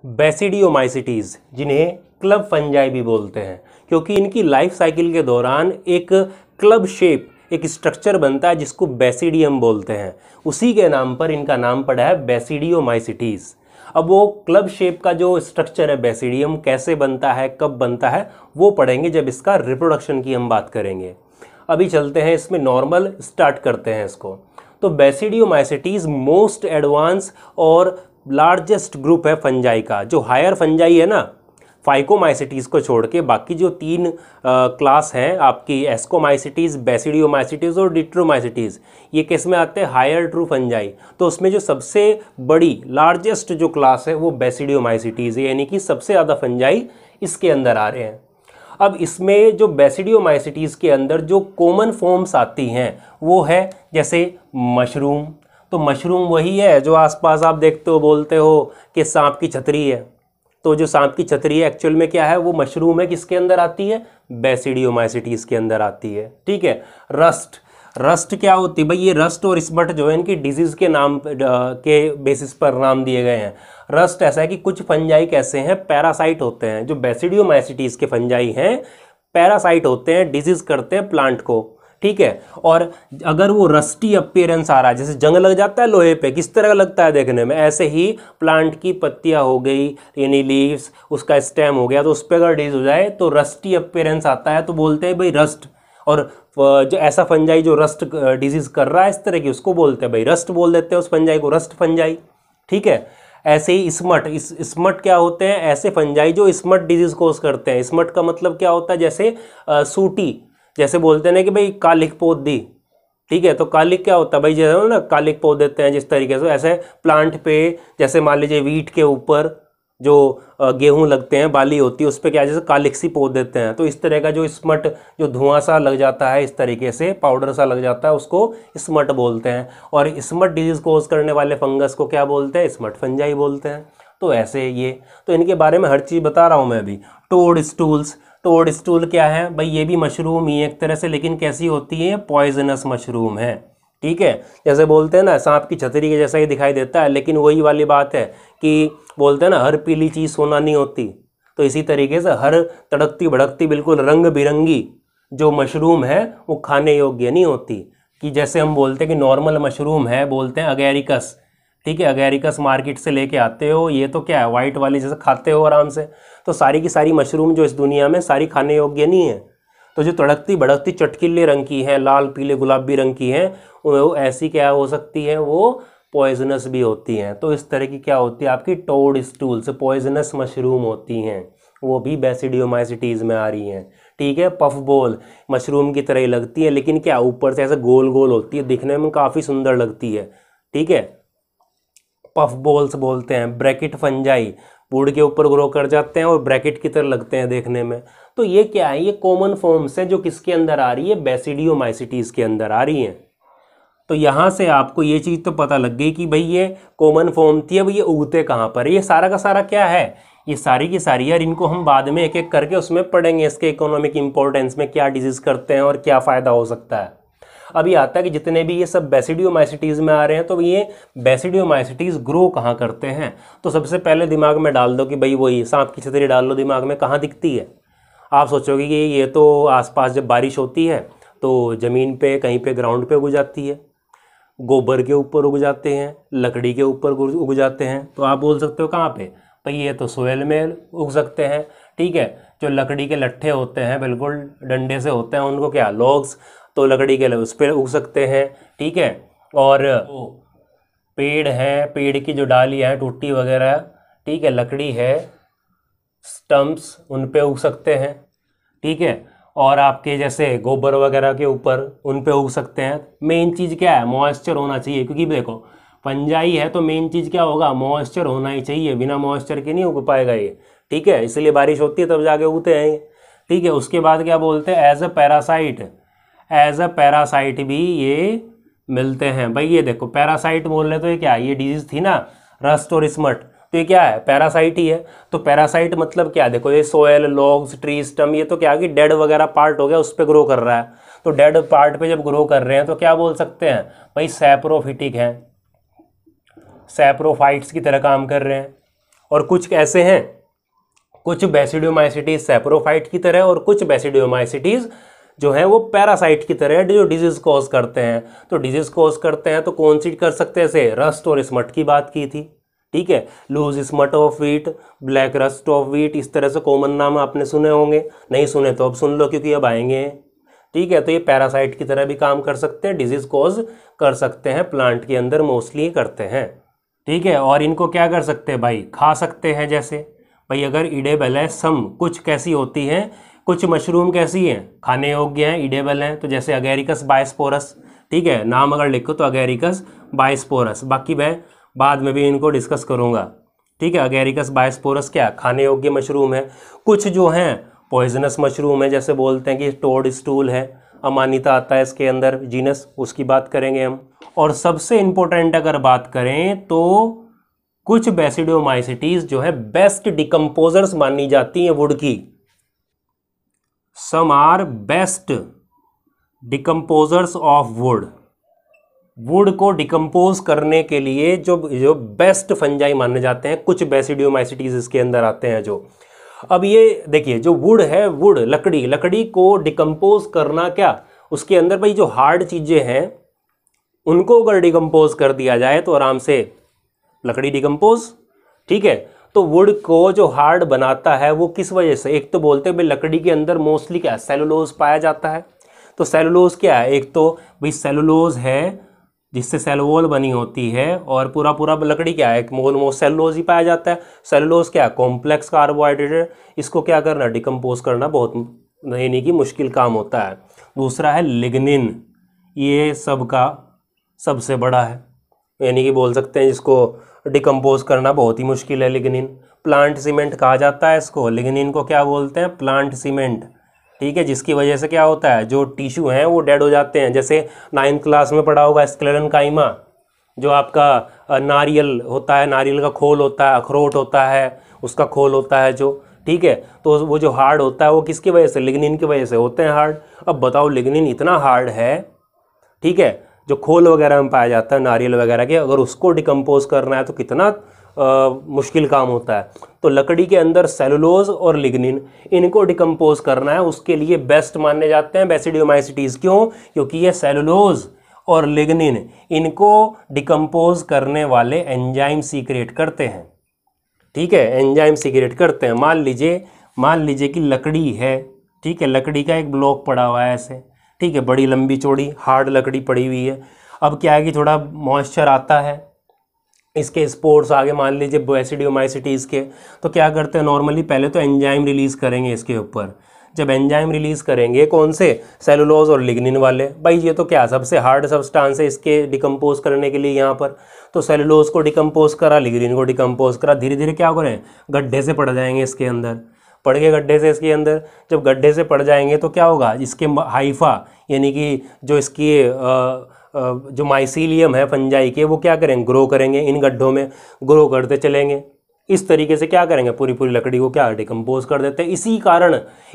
बेसिडियोमाइसिटीज़, जिन्हें club fungi भी बोलते हैं, क्योंकि इनकी लाइफ साइकिल के दौरान एक क्लब शेप, एक स्ट्रक्चर बनता है जिसको बेसिडियम बोलते हैं। उसी के नाम पर इनका नाम पड़ा है बेसिडियोमाइसिटीज़। अब वो क्लब शेप का जो स्ट्रक्चर है बेसिडियम कैसे बनता है, कब बनता है, वो पढ़ेंगे जब इसका रिप्रोडक्शन की हम बात करेंगे। अभी चलते हैं इसमें, नॉर्मल स्टार्ट करते हैं इसको। तो बेसिडियोमाइसिटीज़ मोस्ट एडवांस और लार्जेस्ट ग्रुप है फंजाई का। जो हायर फंजाई है ना, फाइकोमाइसिटीज़ को छोड़ के बाकी जो तीन क्लास हैं आपकी, एस्कोमाइसिटीज़, बेसिडियोमाइसिटीज़ और डिट्रोमाइसिटीज़, ये किस में आते हैं? Higher true fungi. तो उसमें जो सबसे बड़ी लार्जेस्ट जो क्लास है वो बेसिडियोमाइसिटीज़ है, यानी कि सबसे ज़्यादा फंजाई इसके अंदर आ रहे हैं। अब इसमें जो बेसिडियोमाइसिटीज़ के अंदर जो कॉमन फॉर्म्स आती हैं वो है जैसे मशरूम। तो मशरूम वही है जो आसपास आप देखते हो, बोलते हो कि सांप की छतरी है। तो जो सांप की छतरी है एक्चुअल में क्या है? वो मशरूम है। किसके अंदर आती है? बेसिडियोमाइसिटीज़ के अंदर आती है। ठीक है। रस्ट, रस्ट क्या होती है भाई? ये रस्ट और स्मट जो है इनकी डिजीज़ के नाम के बेसिस पर नाम दिए गए हैं। रस्ट ऐसा है कि कुछ फंजाई कैसे हैं, पैरासाइट होते हैं। जो बेसिडियोमाइसिटीज़ के फंजाई हैं पैरासाइट होते हैं, डिजीज़ करते हैं प्लांट को। ठीक है। और अगर वो रस्टी अपीयरेंस आ रहा है, जैसे जंग लग जाता है लोहे पे, किस तरह का लगता है देखने में, ऐसे ही प्लांट की पत्तियां हो गई, यानी लीव्स, उसका स्टेम हो गया, तो उस पर अगर डिजीज हो जाए तो रस्टी अपीयरेंस आता है, तो बोलते हैं भाई रस्ट। और जो ऐसा फंजाई जो रस्ट डिजीज कर रहा है इस तरह की, उसको बोलते हैं भाई रस्ट, बोल देते हैं उस फंजाई को रस्ट फंजाई। ठीक है। ऐसे ही स्मट, स्मट क्या होते हैं? ऐसे फंजाई जो स्मट डिजीज कोज करते हैं। स्मट का मतलब क्या होता है? जैसे सूटी, जैसे बोलते हैं ना कि भाई कालिक पोत दी। ठीक है। तो कालिक क्या होता है भाई? जैसे ना कालिक पोत देते हैं जिस तरीके से, ऐसे प्लांट पे, जैसे मान लीजिए वीट के ऊपर जो गेहूं लगते हैं, बाली होती है, उस पर क्या जैसे कालिक सी पोत देते हैं। तो इस तरह का जो स्मट, जो धुआं सा लग जाता है, इस तरीके से पाउडर सा लग जाता है, उसको स्मट बोलते हैं। और स्मट डिजीज कोज करने वाले फंगस को क्या बोलते हैं? स्मट फंजाई बोलते हैं। तो ऐसे ये, तो इनके बारे में हर चीज़ बता रहा हूँ मैं अभी। टोड स्टूल्स, टोड स्टूल क्या है भाई? ये भी मशरूम ही एक तरह से, लेकिन कैसी होती है? पॉइजनस मशरूम है। ठीक है। जैसे बोलते हैं ना सांप की छतरी के जैसा ही दिखाई देता है, लेकिन वही वाली बात है कि बोलते हैं ना हर पीली चीज़ सोना नहीं होती। तो इसी तरीके से हर तड़कती भड़कती बिल्कुल रंग बिरंगी जो मशरूम है वो खाने योग्य नहीं होती। कि जैसे हम बोलते हैं कि नॉर्मल मशरूम है, बोलते हैं अगेरिकस। ठीक है। अगेरिकस मार्केट से लेके आते हो, ये तो क्या है, वाइट वाली, जैसे खाते हो आराम से। तो सारी की सारी मशरूम जो इस दुनिया में सारी खाने योग्य नहीं है। तो जो तड़कती भड़कती चटकीले रंग की है, लाल पीले गुलाबी रंग की हैं, वो ऐसी क्या हो सकती है? वो पॉइजनस भी होती हैं। तो इस तरह की क्या होती है आपकी? टोड स्टूल्स, पॉइजनस मशरूम होती हैं, वो भी बेसिडियोमाइसिटीज़ में आ रही हैं। ठीक है। पफ बॉल मशरूम की तरह ही लगती है, लेकिन क्या ऊपर से ऐसे गोल गोल होती है, दिखने में काफ़ी सुंदर लगती है। ठीक है। पफ बॉल्स बोलते हैं। ब्रैकेट फंजाई वुड के ऊपर ग्रो कर जाते हैं और ब्रैकेट की तरह लगते हैं देखने में। तो ये क्या है? ये कॉमन फॉर्म्स है जो किसके अंदर आ रही है? बेसिडियोमाइसिटीज़ के अंदर आ रही हैं। तो यहाँ से आपको ये चीज़ तो पता लग गई कि भाई ये कॉमन फॉर्म थी। अब ये उगते कहाँ पर? ये सारा का सारा क्या है? ये सारी की सारी यार, इनको हम बाद में एक एक करके उसमें पढ़ेंगे, इसके इकोनॉमिक इंपॉर्टेंस में क्या डिजीज़ करते हैं और क्या फ़ायदा हो सकता है। अभी आता है कि जितने भी ये सब बेसिडियोमाइसिटीज़ में आ रहे हैं, तो ये बेसिडियोमाइसिटीज़ ग्रो कहाँ करते हैं? तो सबसे पहले दिमाग में डाल दो कि भाई वही सांप की छतरी डाल लो दिमाग में, कहाँ दिखती है? आप सोचोगे कि ये तो आसपास जब बारिश होती है तो ज़मीन पे, कहीं पे ग्राउंड पे उग जाती है, गोबर के ऊपर उग जाते हैं, लकड़ी के ऊपर उग जाते हैं। तो आप बोल सकते हो कहाँ पे भाई? ये तो सोयल में उग सकते हैं। ठीक है। जो लकड़ी के लट्ठे होते हैं, बिल्कुल डंडे से होते हैं, उनको क्या, लॉग्स, तो लकड़ी के उस पर उग सकते हैं। ठीक है। और पेड़ है, पेड़ की जो डालियाँ हैं, टूटी वगैरह, ठीक है, लकड़ी है, स्टम्प्स, उन पे उग सकते हैं। ठीक है। और आपके जैसे गोबर वगैरह के ऊपर, उन पे उग सकते हैं। मेन चीज़ क्या है? मॉइस्चर होना चाहिए, क्योंकि देखो फंजाई है तो मेन चीज़ क्या होगा? मॉइस्चर होना ही चाहिए, बिना मॉइस्चर के नहीं उग पाएगा ये। ठीक है। इसलिए बारिश होती है तब जाके उगते हैं। ठीक है। उसके बाद क्या बोलते हैं? As a parasite, as a parasite भी ये मिलते हैं भाई। ये देखो पैरासाइट बोल रहे तो ये क्या है? ये डिजीज थी ना रस्ट और स्मट, तो ये क्या है? पैरासाइट ही है। तो पैरासाइट मतलब क्या? देखो ये सोयल, लॉग्स, ट्री स्टम, ये तो क्या कि डेड वगैरह पार्ट हो गया, उस पर ग्रो कर रहा है। तो डेड पार्ट पे जब ग्रो कर रहे हैं तो क्या बोल सकते हैं भाई? सैप्रोफिटिक हैं, सैप्रोफाइट्स की तरह काम कर रहे हैं। और कुछ ऐसे हैं, कुछ बेसिडियोमाइसिटीज सैप्रोफाइट की तरह और कुछ बेसिडियोमाइसिटीज जो है वो पैरासाइट की तरह जो डिजीज कॉज करते हैं। तो डिजीज कॉज करते हैं तो कौन सी कर सकते हैं, ऐसे रस्ट और स्मट की बात की थी, ठीक है, loose smut of wheat, black rust of wheat, इस तरह से कॉमन नाम आपने सुने होंगे, नहीं सुने तो अब सुन लो क्योंकि अब आएंगे, ठीक है। तो ये पैरासाइट की तरह भी काम कर सकते हैं, डिजीज कॉज कर सकते हैं, प्लांट के अंदर मोस्टली करते हैं, ठीक है। और इनको क्या कर सकते हैं भाई, खा सकते हैं। जैसे भाई अगर इडेबल है, सम कुछ कैसी होती हैं, कुछ मशरूम कैसी हैं, खाने योग्य हैं, इडेबल हैं, तो जैसे अगेरिकस बायस्पोरस, ठीक है, नाम अगर लिखो तो अगेरिकस बायस्पोरस, बाकी मैं बाद में भी इनको डिस्कस करूंगा, ठीक है। अगेरिकस बायस्पोरस क्या खाने योग्य मशरूम है। कुछ जो हैं पॉइजनस मशरूम है, जैसे बोलते हैं कि टोड स्टूल है, अमानिता आता है इसके अंदर जीनस, उसकी बात करेंगे हम। और सबसे इम्पोर्टेंट अगर बात करें तो कुछ बेसिडियोमाइसिटीज जो है बेस्ट डिकम्पोजर्स मानी जाती हैं वुड की। Some are best decomposers of wood, wood को डिकम्पोज करने के लिए जो बेस्ट फंजाई माने जाते हैं, कुछ बेसिडियोमाइसिटीज इसके अंदर आते हैं जो। अब ये देखिए जो वुड है, वुड लकड़ी को डिकम्पोज करना, क्या उसके अंदर भाई जो हार्ड चीज़ें हैं उनको अगर डिकम्पोज कर दिया जाए तो आराम से लकड़ी डिकम्पोज, ठीक है। तो वुड को जो हार्ड बनाता है वो किस वजह से, एक तो बोलते हैं भाई लकड़ी के अंदर मोस्टली क्या सेलुलोज पाया जाता है। तो सेलुलोज क्या है, एक तो भाई सेलुलोज है जिससे सेलुलोज बनी होती है, और पूरा लकड़ी क्या है, मोस्ट सेलुलोज ही पाया जाता है। सेलुलोज क्या कॉम्प्लेक्स कार्बोहाइड्रेट, इसको क्या करना डिकम्पोज करना बहुत नहीं कि मुश्किल काम होता है। दूसरा है लिग्निन, ये सबका सबसे बड़ा है, यानी कि बोल सकते हैं जिसको डिकम्पोज करना बहुत ही मुश्किल है लिग्निन। प्लांट सीमेंट कहा जाता है इसको, लिग्निन को क्या बोलते हैं प्लांट सीमेंट, ठीक है, जिसकी वजह से क्या होता है जो टिश्यू हैं वो डेड हो जाते हैं। जैसे 9th क्लास में पढ़ा होगा स्क्लेरेनकाइमा, जो आपका नारियल होता है, नारियल का खोल होता है, अखरोट होता है, उसका खोल होता है जो, ठीक है, तो वो जो हार्ड होता है वो किसकी वजह से, लिग्निन की वजह से होते हैं हार्ड। अब बताओ लिग्निन इतना हार्ड है, ठीक है, जो खोल वगैरह में पाया जाता है नारियल वगैरह के, अगर उसको डिकम्पोज करना है तो कितना मुश्किल काम होता है। तो लकड़ी के अंदर सेलुलोज और लिग्निन इनको डिकम्पोज करना है, उसके लिए बेस्ट माने जाते हैं बेसिडियोमाइसिटीज। क्यों, क्योंकि ये सेलुलोज और लिग्निन इनको डिकम्पोज करने वाले एंजाइम सीक्रेट करते हैं, ठीक है, एंजाइम सीक्रेट करते हैं। मान लीजिए कि लकड़ी है, ठीक है, लकड़ी का एक ब्लॉक पड़ा हुआ है ऐसे, ठीक है, बड़ी लंबी चौड़ी हार्ड लकड़ी पड़ी हुई है। अब क्या है कि थोड़ा मॉइस्चर आता है, इसके स्पोर्स आगे मान लीजिए बेसिडियोमाइसिटीज़ के, तो क्या करते हैं नॉर्मली पहले तो एंजाइम रिलीज़ करेंगे इसके ऊपर। जब एंजाइम रिलीज़ करेंगे कौन से, सेलुलोज और लिग्निन वाले, भाई ये तो क्या सबसे हार्ड सब्सटेंस है इसके डिकम्पोज करने के लिए यहाँ पर। तो सेलुलोज को डिकम्पोज करा, लिग्निन को डिकम्पोज करा, धीरे धीरे क्या करें गड्ढे से पड़ जाएंगे इसके अंदर, पड़ गए गड्ढे से इसके अंदर। जब गड्ढे से पड़ जाएंगे तो क्या होगा, इसके हाइफा यानी कि जो इसकी जो माइसीलियम है फंजाई के, वो क्या करेंगे ग्रो करेंगे, इन गड्ढों में ग्रो करते चलेंगे। इस तरीके से क्या करेंगे पूरी लकड़ी को क्या डिकम्पोज कर देते हैं।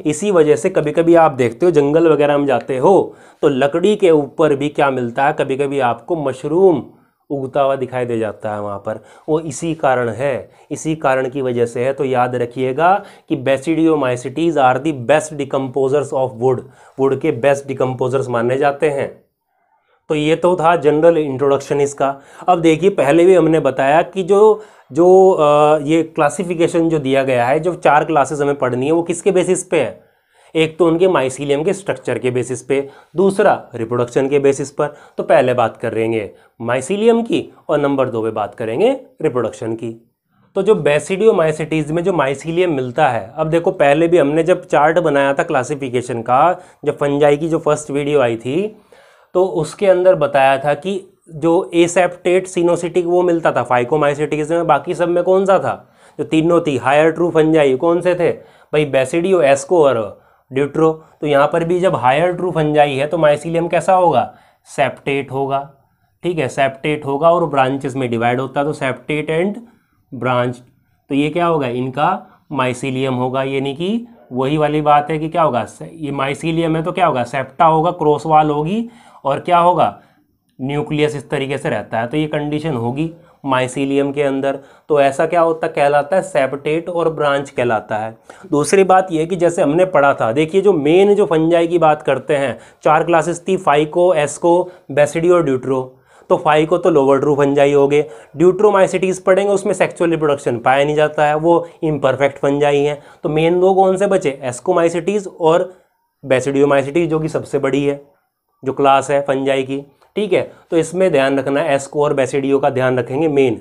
इसी वजह से कभी कभी आप देखते हो जंगल वगैरह में जाते हो तो लकड़ी के ऊपर भी क्या मिलता है, कभी कभी आपको मशरूम उगता हुआ दिखाई दे जाता है वहाँ पर, वो इसी कारण है, इसी कारण की वजह से है। तो याद रखिएगा कि basidiomycetes are the best decomposers of wood के बेस्ट डिकम्पोजर्स माने जाते हैं। तो ये तो था जनरल इंट्रोडक्शन इसका। अब देखिए पहले भी हमने बताया कि जो ये क्लासिफिकेशन जो दिया गया है, जो 4 क्लासेस हमें पढ़नी है वो किसके बेसिस पे है, एक तो उनके माइसीलियम के स्ट्रक्चर के बेसिस पे, दूसरा रिप्रोडक्शन के बेसिस पर। तो पहले बात करेंगे माइसीलियम की और नंबर 2 पे बात करेंगे रिप्रोडक्शन की। तो जो बेसिडियोमाइसिटीज में जो माइसीलियम मिलता है, अब देखो पहले भी हमने जब चार्ट बनाया था क्लासिफिकेशन का, जब फंजाई की जो फर्स्ट वीडियो आई थी तो उसके अंदर बताया था कि जो एसेप्टेट सिनोसिटिक वो मिलता था फाइकोमाइसिटीज में, बाकी सब में कौन सा था, जो तीनों थी हायर ट्रू फंजाई कौन से थे भाई, बेसिडियो, एस्को और ड्यूट्रो। तो यहाँ पर भी जब हायर ट्रू फंजाई है तो माइसीलियम कैसा होगा, सेप्टेट होगा, ठीक है, सेप्टेट होगा और ब्रांचेस में डिवाइड होता है, तो सेप्टेट एंड ब्रांच। तो ये क्या होगा, इनका माइसीलियम होगा, यानी कि वही वाली बात है कि क्या होगा, ये माइसीलियम है तो क्या होगा, सेप्टा होगा, क्रॉस वाल होगी और क्या होगा, न्यूक्लियस इस तरीके से रहता है। तो ये कंडीशन होगी, माइसीलियम के अंदर। तो ऐसा क्या होता कहलाता है, सेप्टेट और ब्रांच कहलाता है। दूसरी बात यह कि जैसे हमने पढ़ा था, देखिए जो मेन जो फंजाई की बात करते हैं, 4 क्लासेस थी, फाइको, एस्को, बेसिडी और ड्यूट्रो। तो फाइको तो लोअर ट्रू फंजाई हो गए, ड्यूट्रोमाइसिटीज पढ़ेंगे उसमें सेक्सुअल रिप्रोडक्शन पाया नहीं जाता है, वो इम्परफेक्ट फंजाई हैं। तो मेन दो कौन से बचे, एस्कोमाइसिटीज और बेसिडियोमाइसिटीज, जो कि सबसे बड़ी है जो क्लास है फंजाई की, ठीक है। तो इसमें ध्यान रखना है, एस्को और बेसिडियो का ध्यान रखेंगे मेन।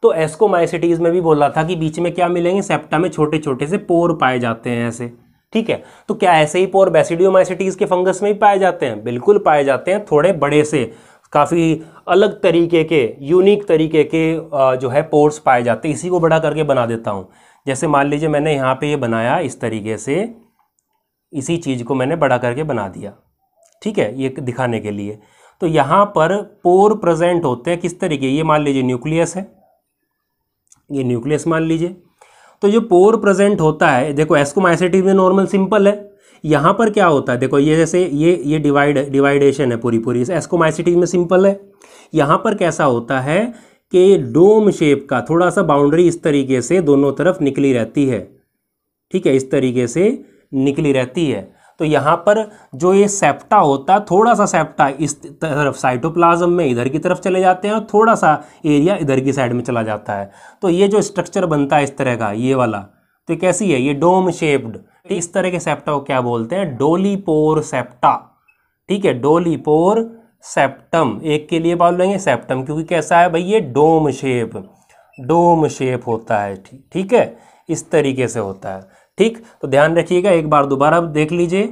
तो एस्कोमाइसिटीज में भी बोला था कि बीच में क्या मिलेंगे, सेप्टा में छोटे छोटे से पोर पाए जाते हैं ऐसे, ठीक है। तो क्या ऐसे ही पोर बेसिडियोमाइसिटीज के फंगस में भी पाए जाते हैं? बिल्कुल पाए जाते हैं, थोड़े बड़े से, काफ़ी अलग तरीके के, यूनिक तरीके के जो है पोर्स पाए जाते हैं। इसी को बड़ा करके बना देता हूँ। जैसे मान लीजिए मैंने यहाँ पे ये बनाया इस तरीके से, इसी चीज़ को मैंने बड़ा करके बना दिया, ठीक है, ये दिखाने के लिए। तो यहाँ पर पोर प्रेजेंट होते हैं किस तरीके, ये मान लीजिए न्यूक्लियस है, ये न्यूक्लियस मान लीजिए। तो जो पोर प्रेजेंट होता है, देखो एस्कोमाइसिटीज में नॉर्मल सिंपल है, यहाँ पर क्या होता है, देखो ये जैसे ये डिवाइडेशन है पूरी, इस एस्कोमाइसिटीज में सिंपल है। यहाँ पर कैसा होता है कि डोम शेप का थोड़ा सा बाउंड्री इस तरीके से दोनों तरफ निकली रहती है, ठीक है, इस तरीके से निकली रहती है। तो यहाँ पर जो ये सेप्टा होता है, थोड़ा सा सेप्टा इस तरफ साइटोप्लाज्म में इधर की तरफ चले जाते हैं और थोड़ा सा एरिया इधर की साइड में चला जाता है। तो ये जो स्ट्रक्चर बनता है इस तरह का, ये वाला, तो कैसी है, ये डोम शेप्ड। इस तरह के सेप्टा को क्या बोलते हैं, डोलीपोर सेप्टा, ठीक है, डोलीपोर सेप्टम। एक के लिए बोलेंगे सेप्टम, क्योंकि कैसा है भाई, ये डोम शेप होता है, ठीक है, इस तरीके से होता है, ठीक। तो ध्यान रखिएगा, एक बार दोबारा देख लीजिए।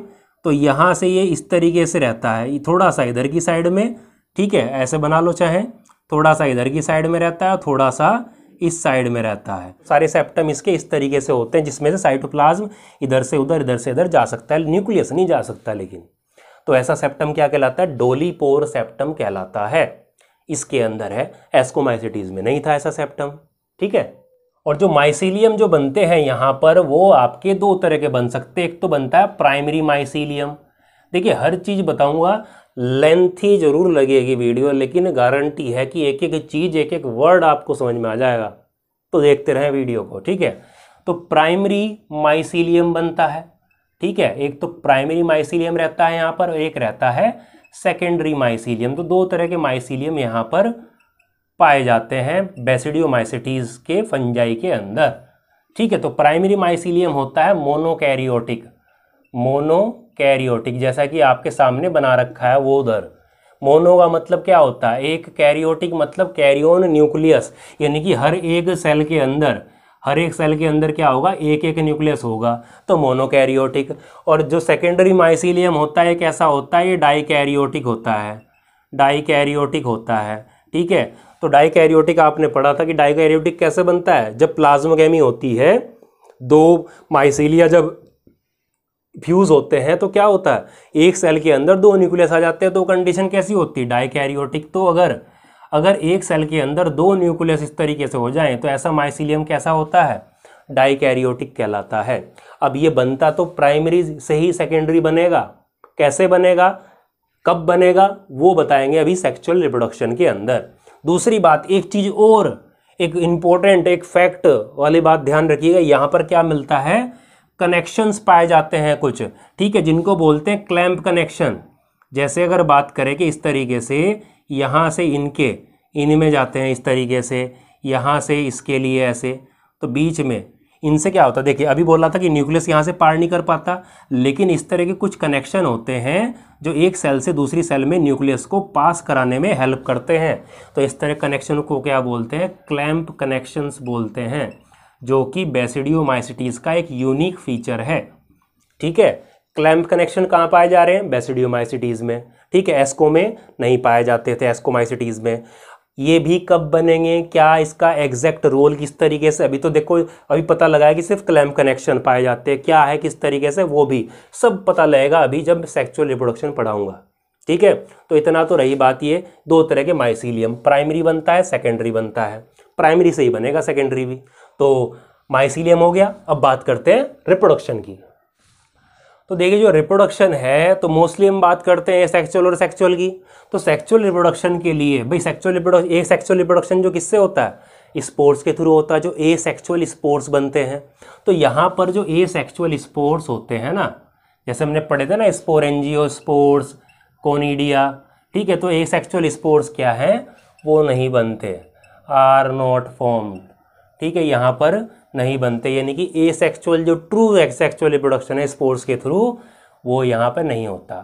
तो यहाँ से ये इस तरीके से रहता है, थोड़ा सा इधर की साइड में, ठीक है, ऐसे बना लो चाहे, थोड़ा सा इधर की साइड में रहता है, थोड़ा सा इस साइड में रहता है। सारे सेप्टम इसके इस तरीके से होते हैं, जिसमें से साइटोप्लाज्म इधर से इधर जा सकता है, न्यूक्लियस नहीं जा सकता। लेकिन तो ऐसा सेप्टम क्या कहलाता है, डोलीपोर सेप्टम कहलाता है। इसके अंदर है, एस्कोमाइसिटीज में नहीं था ऐसा सेप्टम, ठीक है। और जो माइसीलियम जो बनते हैं यहाँ पर, वो आपके दो तरह के बन सकते हैं। एक तो बनता है प्राइमरी माइसीलियम। देखिए हर चीज़ बताऊंगा, लेंथी जरूर लगेगी वीडियो, लेकिन गारंटी है कि एक एक चीज़, एक एक वर्ड आपको समझ में आ जाएगा। तो देखते रहें वीडियो को, ठीक है। तो प्राइमरी माइसीलियम बनता है, ठीक है, एक तो प्राइमरी माइसीलियम रहता है यहाँ पर, एक रहता है सेकेंडरी माइसीलियम। तो दो तरह के माइसीलियम यहाँ पर पाए जाते हैं बेसिडियोमाइसिटीज के फंजाई के अंदर, ठीक है। तो प्राइमरी माइसीलियम होता है मोनोकैरियोटिक, जैसा कि आपके सामने बना रखा है वो उधर। मोनो का मतलब क्या होता है, एक, कैरियोटिक मतलब कैरियोन न्यूक्लियस, यानी कि हर एक सेल के अंदर क्या होगा, एक एक न्यूक्लियस होगा, तो मोनोकैरियोटिक। और जो सेकेंडरी माइसीलियम होता है कैसा होता है, ये डाइकैरियोटिक होता है, ठीक है। तो डाइकैरियोटिक आपने पढ़ा था कि डाइकैरियोटिक कैसे बनता है, जब प्लाज्मोगेमी होती है, दो माइसीलिया जब फ्यूज होते हैं तो क्या होता है, एक सेल के अंदर दो न्यूक्लियस आ जाते हैं। तो कंडीशन कैसी होती है, डाइकैरियोटिक। तो अगर एक सेल के अंदर दो न्यूक्लियस इस तरीके से हो जाएं, तो ऐसा माइसीलियम कैसा होता है, डाइकैरियोटिक कहलाता है। अब ये बनता तो प्राइमरी से ही सेकेंडरी बनेगा, कैसे बनेगा, कब बनेगा, वो बताएंगे अभी सेक्सुअल रिप्रोडक्शन के अंदर। दूसरी बात, एक चीज और, एक इंपॉर्टेंट, एक फैक्ट वाली बात ध्यान रखिएगा, यहाँ पर क्या मिलता है, कनेक्शंस पाए जाते हैं कुछ, ठीक है, जिनको बोलते हैं क्लैंप कनेक्शन। जैसे अगर बात करें कि इस तरीके से यहाँ से इनमें जाते हैं, इस तरीके से यहाँ से इसके लिए ऐसे, तो बीच में इनसे क्या होता है, देखिए अभी बोला था कि न्यूक्लियस यहाँ से पार नहीं कर पाता, लेकिन इस तरह के कुछ कनेक्शन होते हैं जो एक सेल से दूसरी सेल में न्यूक्लियस को पास कराने में हेल्प करते हैं। तो इस तरह कनेक्शन को क्या बोलते हैं, क्लैंप कनेक्शंस बोलते हैं, जो कि बेसिडियोमाइसिटीज का एक यूनिक फीचर है, ठीक है। क्लैंप कनेक्शन कहाँ पाए जा रहे हैं, बेसिडियोमाइसिटीज में, ठीक है, एस्को में नहीं पाए जाते थे, एस्कोमाइसिटीज में। ये भी कब बनेंगे, क्या इसका एग्जैक्ट रोल किस तरीके से, अभी तो देखो अभी पता लगा है कि सिर्फ क्लैंप कनेक्शन पाए जाते हैं, क्या है किस तरीके से, वो भी सब पता लगेगा अभी जब सेक्सुअल रिप्रोडक्शन पढ़ाऊंगा, ठीक है। तो इतना तो रही बात, ये दो तरह के माइसीलियम, प्राइमरी बनता है, सेकेंडरी बनता है, प्राइमरी से ही बनेगा सेकेंडरी भी। तो माइसीलियम हो गया। अब बात करते हैं रिप्रोडक्शन की। तो देखिए जो रिप्रोडक्शन है तो मोस्टली हम बात करते हैं सेक्सुअल और सेक्सुअल की। तो सेक्सुअल रिप्रोडक्शन के लिए भाई सेक्सुअल रिप्रोडक्शन जो किससे होता है, स्पोर्स के थ्रू होता है, जो ए सेक्सुअल स्पोर्स बनते हैं। तो यहाँ पर जो ए सेक्सुअल स्पोर्स होते हैं ना, जैसे हमने पढ़े थे ना स्पोरेंजियो स्पोर्स, कोनिडिया, ठीक है, तो ए सेक्सुअल स्पोर्स क्या है, वो नहीं बनते, आर नॉट फॉर्म्ड, ठीक है, यहाँ पर नहीं बनते, यानी कि ए सेक्सुअल जो ट्रू सेक्सुअल रिप्रोडक्शन है स्पोर्स के थ्रू वो यहाँ पर नहीं होता,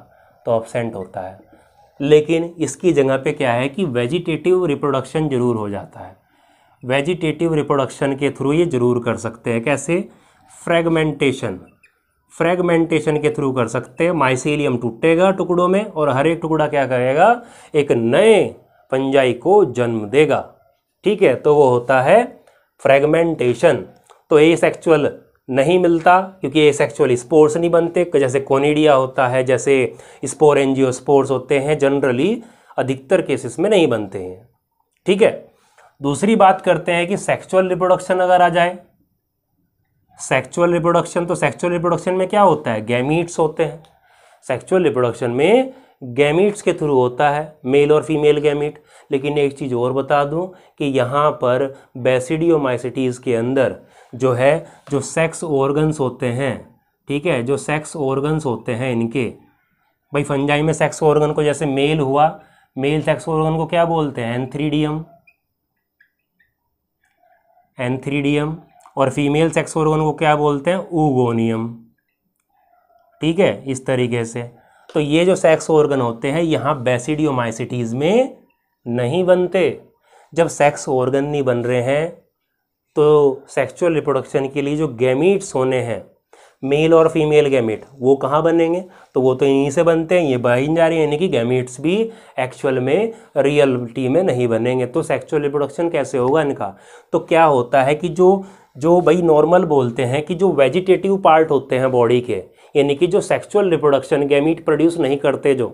तो ऑब्सेंट होता है। लेकिन इसकी जगह पे क्या है कि वेजिटेटिव रिप्रोडक्शन जरूर हो जाता है। वेजिटेटिव रिप्रोडक्शन के थ्रू ये जरूर कर सकते हैं। कैसे? फ्रेगमेंटेशन के थ्रू कर सकते हैं। माइसीलियम टूटेगा टुकड़ों में और हर एक टुकड़ा क्या करेगा, एक नए फंजाई को जन्म देगा, ठीक है, तो वो होता है फ्रेगमेंटेशन। तो ए सेक्सुअल नहीं मिलता क्योंकि ए सेक्सुअल स्पोर्स नहीं बनते, जैसे कोनिडिया होता है, जैसे स्पोरेंजियोस्पोर्स होते हैं, जनरली अधिकतर केसेस में नहीं बनते हैं, ठीक है। दूसरी बात करते हैं कि सेक्सुअल रिप्रोडक्शन अगर आ जाए, सेक्सुअल रिप्रोडक्शन, तो सेक्सुअल रिप्रोडक्शन में क्या होता है, गैमीट्स होते हैं। सेक्सुअल रिप्रोडक्शन में गैमीट्स के थ्रू होता है, मेल और फीमेल गैमीट। लेकिन एक चीज़ और बता दूं कि यहाँ पर बेसिडियोमाइसिटीज़ के अंदर जो है, जो सेक्स ऑर्गन्स होते हैं, ठीक है, जो सेक्स ऑर्गन्स होते हैं इनके, भाई फंजाई में सेक्स ऑर्गन को जैसे मेल हुआ, मेल सेक्स ऑर्गन को क्या बोलते हैं, एंथ्रीडियम, और फीमेल सेक्स ऑर्गन को क्या बोलते हैं, ऊगोनियम, ठीक है, इस तरीके से। तो ये जो सेक्स ऑर्गन होते हैं यहाँ बेसिडियोमाइसिटीज़ में नहीं बनते। जब सेक्स ऑर्गन नहीं बन रहे हैं तो सेक्सुअल रिप्रोडक्शन के लिए जो गैमीट्स होने हैं, मेल और फीमेल गैमीट, वो कहाँ बनेंगे, तो वो तो इन्हीं से बनते हैं, ये बन जा रही है, यानी कि गैमीट्स भी एक्चुअल में रियलिटी में नहीं बनेंगे। तो सेक्सुअल रिप्रोडक्शन कैसे होगा इनका, तो क्या होता है कि जो भाई नॉर्मल बोलते हैं कि जो वेजिटेटिव पार्ट होते हैं बॉडी के, यानी कि जो सेक्सुअल रिप्रोडक्शन गैमीट प्रोड्यूस नहीं करते जो,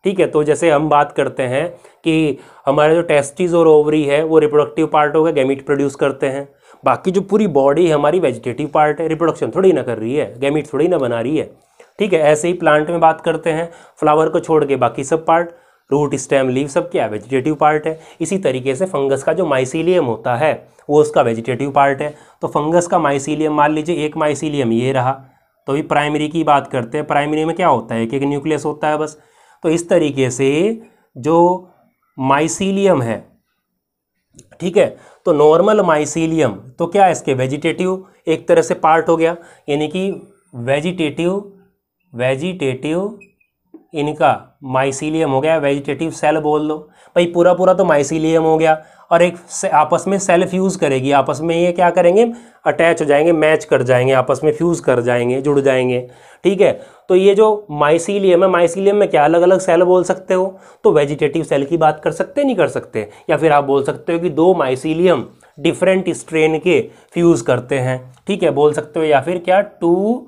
ठीक है, तो जैसे हम बात करते हैं कि हमारे जो टेस्टिस और ओवरी है वो रिप्रोडक्टिव पार्ट हो गया, गैमीट प्रोड्यूस करते हैं। बाकी जो पूरी बॉडी है हमारी वेजिटेटिव पार्ट है, रिप्रोडक्शन थोड़ी ना कर रही है, गैमीट थोड़ी ना बना रही है, ठीक है। ऐसे ही प्लांट में बात करते हैं, फ्लावर को छोड़ के बाकी सब पार्ट, रूट, स्टेम, लीव, सब क्या है, वेजिटेटिव पार्ट है। इसी तरीके से फंगस का जो माइसीलियम होता है वो उसका वेजिटेटिव पार्ट है। तो फंगस का माइसीलियम, मान लीजिए एक माइसीलियम ये रहा, तो ये प्राइमरी की बात करते हैं, प्राइमरी में क्या होता है, एक एक न्यूक्लियस होता है बस। तो इस तरीके से जो माइसीलियम है, ठीक है, तो नॉर्मल माइसीलियम तो क्या है, इसके वेजिटेटिव एक तरह से पार्ट हो गया, यानी कि वेजिटेटिव इनका माइसीलियम हो गया, वेजिटेटिव सेल बोल लो भाई, पूरा पूरा तो माइसीलियम हो गया, और एक आपस में सेल फ्यूज़ करेगी, आपस में ये क्या करेंगे, अटैच हो जाएंगे, मैच कर जाएंगे, आपस में फ्यूज़ कर जाएंगे, जुड़ जाएंगे, ठीक है। तो ये जो माइसीलियम है, माइसीलियम में क्या अलग अलग सेल बोल सकते हो, तो वेजिटेटिव सेल की बात कर सकते नहीं कर सकते, या फिर आप बोल सकते हो कि दो माइसीलियम डिफरेंट स्ट्रेन के फ्यूज़ करते हैं, ठीक है, बोल सकते हो, या फिर क्या, टू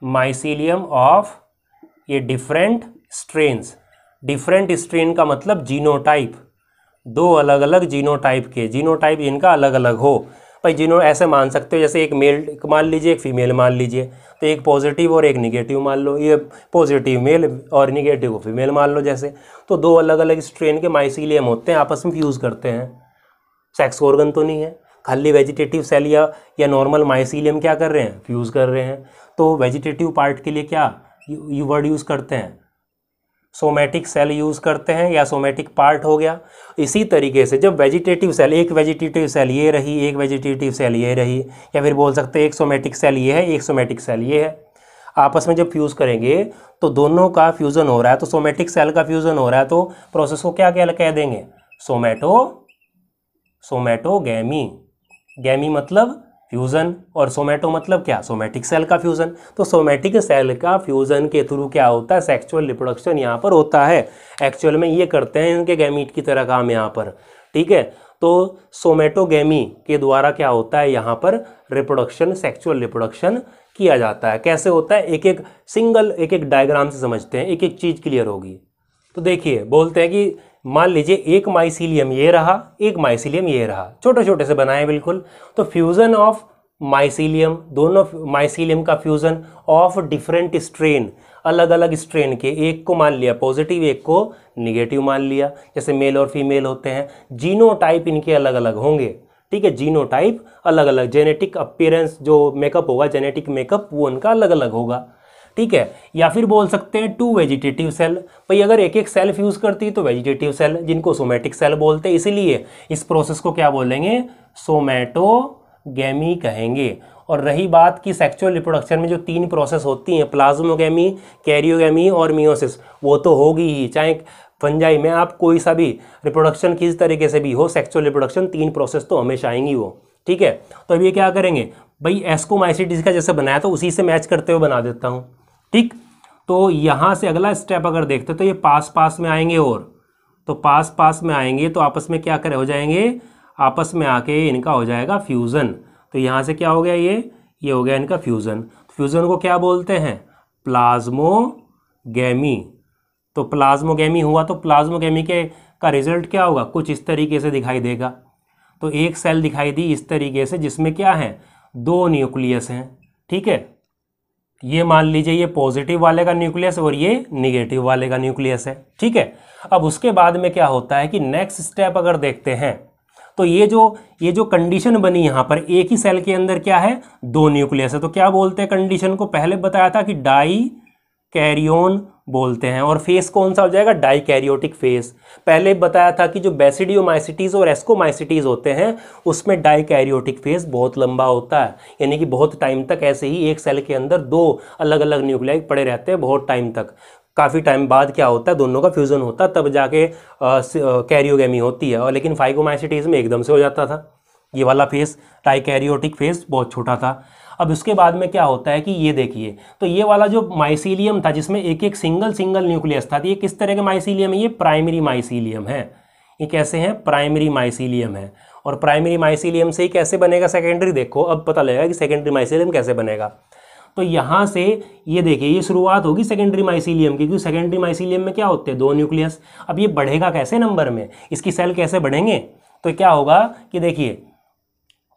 माइसीलियम ऑफ ये डिफरेंट स्ट्रेन्स। डिफरेंट स्ट्रेन का मतलब जीनोटाइप, दो अलग अलग जीनोटाइप के, जीनोटाइप इनका अलग अलग हो भाई। जीनो ऐसे मान सकते हो जैसे एक मेल मान लीजिए, एक फीमेल मान लीजिए, तो एक पॉजिटिव और एक निगेटिव मान लो, ये पॉजिटिव मेल और निगेटिव फीमेल मान लो जैसे, तो दो अलग अलग स्ट्रेन के माइसीलियम होते हैं, आपस में फ्यूज़ करते हैं। सेक्स ऑर्गन तो नहीं है, खाली वेजिटेटिव सेल या नॉर्मल माइसीलियम क्या कर रहे हैं, फ्यूज़ कर रहे हैं। तो वेजिटेटिव पार्ट के लिए क्या वर्ड यूज़ करते हैं, सोमेटिक सेल यूज़ करते हैं, या सोमेटिक पार्ट हो गया। इसी तरीके से जब वेजिटेटिव सेल, एक वेजिटेटिव सेल ये रही, एक वेजिटेटिव सेल ये रही, या फिर बोल सकते हैं एक सोमेटिक सेल ये है, एक सोमेटिक सेल ये है, आपस में जब फ्यूज़ करेंगे तो दोनों का फ्यूज़न हो रहा है, तो सोमेटिक सेल का फ्यूज़न हो रहा है, तो प्रोसेस को क्या क्या कह देंगे, सोमेटोगैमी। गैमी मतलब फ्यूज़न, और सोमेटो मतलब क्या, सोमेटिक सेल का फ्यूज़न। तो सोमेटिक सेल का फ्यूज़न के थ्रू क्या होता है, सेक्सुअल रिप्रोडक्शन यहाँ पर होता है। एक्चुअल में ये करते हैं इनके गैमीट की तरह काम यहाँ पर, ठीक है। तो सोमेटोगैमी के द्वारा क्या होता है, यहाँ पर रिप्रोडक्शन, सेक्सुअल रिप्रोडक्शन किया जाता है। कैसे होता है, एक एक डायग्राम से समझते हैं, एक एक चीज़ क्लियर होगी। तो देखिए, बोलते हैं कि मान लीजिए एक माइसीलियम ये रहा, एक माइसीलियम ये रहा, छोटे छोटे से बनाए बिल्कुल। तो फ्यूज़न ऑफ माइसीलियम, दोनों माइसीलियम का फ्यूजन ऑफ डिफरेंट स्ट्रेन, अलग अलग स्ट्रेन के, एक को मान लिया पॉजिटिव, एक को निगेटिव मान लिया, जैसे मेल और फीमेल होते हैं। जीनोटाइप इनके अलग अलग होंगे, ठीक है, जीनोटाइप अलग अलग, जेनेटिक अपीयरेंस जो मेकअप होगा, जेनेटिक मेकअप वो उनका अलग अलग होगा, ठीक है। या फिर बोल सकते हैं टू वेजिटेटिव सेल, भाई अगर एक एक सेल फ्यूज करती है तो वेजिटेटिव सेल, जिनको सोमैटिक सेल बोलते हैं, इसीलिए इस प्रोसेस को क्या बोलेंगे, सोमैटोगेमी कहेंगे। और रही बात कि सेक्सुअल रिप्रोडक्शन में जो 3 प्रोसेस होती हैं, प्लाज्मोगेमी, कैरियोगेमी और मियोसिस, वो तो होगी ही, चाहे फंजाई में आप कोई सा भी रिप्रोडक्शन किस तरीके से भी हो, सेक्सुअल रिप्रोडक्शन 3 प्रोसेस तो हमेशा आएंगी वो, ठीक है। तो अब ये क्या करेंगे, भाई एस्कोमाइसिटीज का जैसे बनाया तो उसी से मैच करते हुए बना देता हूँ, ठीक। तो यहाँ से अगला स्टेप अगर देखते तो ये पास पास में आएंगे, और तो पास पास में आएंगे तो आपस में क्या करे हो जाएंगे, आपस में आके इनका हो जाएगा फ्यूज़न। तो यहाँ से क्या हो गया, ये हो गया इनका फ्यूज़न। फ्यूज़न को क्या बोलते हैं, प्लाज्मोगेमी। तो प्लाज्मोगेमी हुआ तो प्लाज्मोगेमी के का रिजल्ट क्या होगा, कुछ इस तरीके से दिखाई देगा। तो एक सेल दिखाई दी इस तरीके से जिसमें क्या है, 2 न्यूक्लियस हैं, ठीक है। ये मान लीजिए ये पॉजिटिव वाले का न्यूक्लियस और ये निगेटिव वाले का न्यूक्लियस है, ठीक है। अब उसके बाद में क्या होता है कि नेक्स्ट स्टेप अगर देखते हैं तो ये जो कंडीशन बनी यहाँ पर, एक ही सेल के अंदर क्या है, 2 न्यूक्लियस है, तो क्या बोलते हैं कंडीशन को, पहले बताया था कि डाई कैरियोन बोलते हैं, और फेस कौन सा हो जाएगा, डाई कैरियोटिक फेस। पहले बताया था कि जो बेसिडियोमाइसिटीज और एस्कोमाइसिटीज होते हैं उसमें डाई कैरियोटिक फेस बहुत लंबा होता है, यानी कि बहुत टाइम तक ऐसे ही एक सेल के अंदर 2 अलग अलग न्यूक्लियाई पड़े रहते हैं बहुत टाइम तक। काफ़ी टाइम बाद क्या होता है, दोनों का फ्यूज़न होता है, तब जाके कैरियोगेमी होती है। और लेकिन फाइकोमाइसिटीज में एकदम से हो जाता था, ये वाला फेस डाई कैरियोटिक फेस बहुत छोटा था। अब उसके बाद में क्या होता है कि ये देखिए, तो ये वाला जो माइसीलियम था जिसमें एक एक सिंगल न्यूक्लियस था, तो ये किस तरह के माइसीलियम है, ये प्राइमरी माइसीलियम है। ये कैसे हैं, प्राइमरी माइसीलियम है। और प्राइमरी माइसीलियम से ही कैसे बनेगा सेकेंडरी, देखो अब पता लगेगा कि सेकेंडरी माइसीलियम कैसे बनेगा। तो यहाँ से ये देखिए, ये शुरुआत होगी सेकेंडरी माइसीलियम की, क्योंकि सेकेंडरी माइसीलियम में क्या होते हैं, 2 न्यूक्लियस। अब ये बढ़ेगा कैसे नंबर में, इसकी सेल कैसे बढ़ेंगे, तो क्या होगा कि देखिए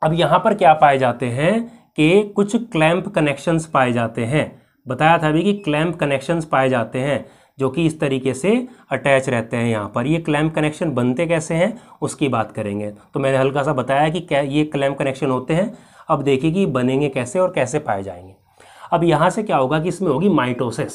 अब यहाँ पर क्या पाए जाते हैं कि कुछ क्लैंप कनेक्शंस पाए जाते हैं। बताया था अभी कि क्लैंप कनेक्शंस पाए जाते हैं जो कि इस तरीके से अटैच रहते हैं यहाँ पर। ये क्लैंप कनेक्शन बनते कैसे हैं उसकी बात करेंगे। तो मैंने हल्का सा बताया कि क्या ये क्लैंप कनेक्शन होते हैं। अब देखिए कि बनेंगे कैसे और कैसे पाए जाएंगे। अब यहाँ से क्या होगा कि इसमें होगी माइटोसिस।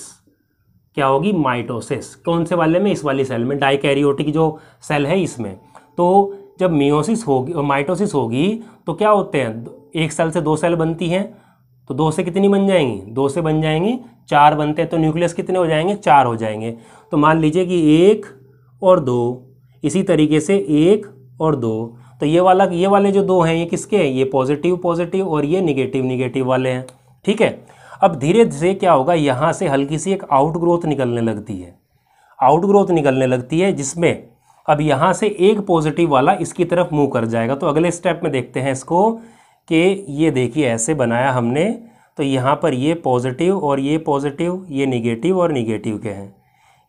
क्या होगी, माइटोसिस। कौन से वाले में, इस वाली सेल में, डाइकैरियोटिक जो सेल है इसमें। तो जब मियोसिस होगी और माइटोसिस होगी तो क्या होते हैं, एक सेल से 2 सेल बनती हैं, तो 2 से कितनी बन जाएंगी, 2 से बन जाएंगी 4 बनते हैं, तो न्यूक्लियस कितने हो जाएंगे, 4 हो जाएंगे। तो मान लीजिए कि 1 और 2, इसी तरीके से 1 और 2, तो ये वाले जो 2 हैं ये किसके हैं, ये पॉजिटिव और ये निगेटिव वाले हैं, ठीक है। अब धीरे धीरे क्या होगा, यहाँ से हल्की सी एक आउटग्रोथ निकलने लगती है, जिसमें अब यहाँ से एक पॉजिटिव वाला इसकी तरफ मूव कर जाएगा। तो अगले स्टेप में देखते हैं इसको कि ये देखिए ऐसे बनाया हमने, तो यहाँ पर ये पॉजिटिव और ये पॉजिटिव, ये निगेटिव और निगेटिव के हैं,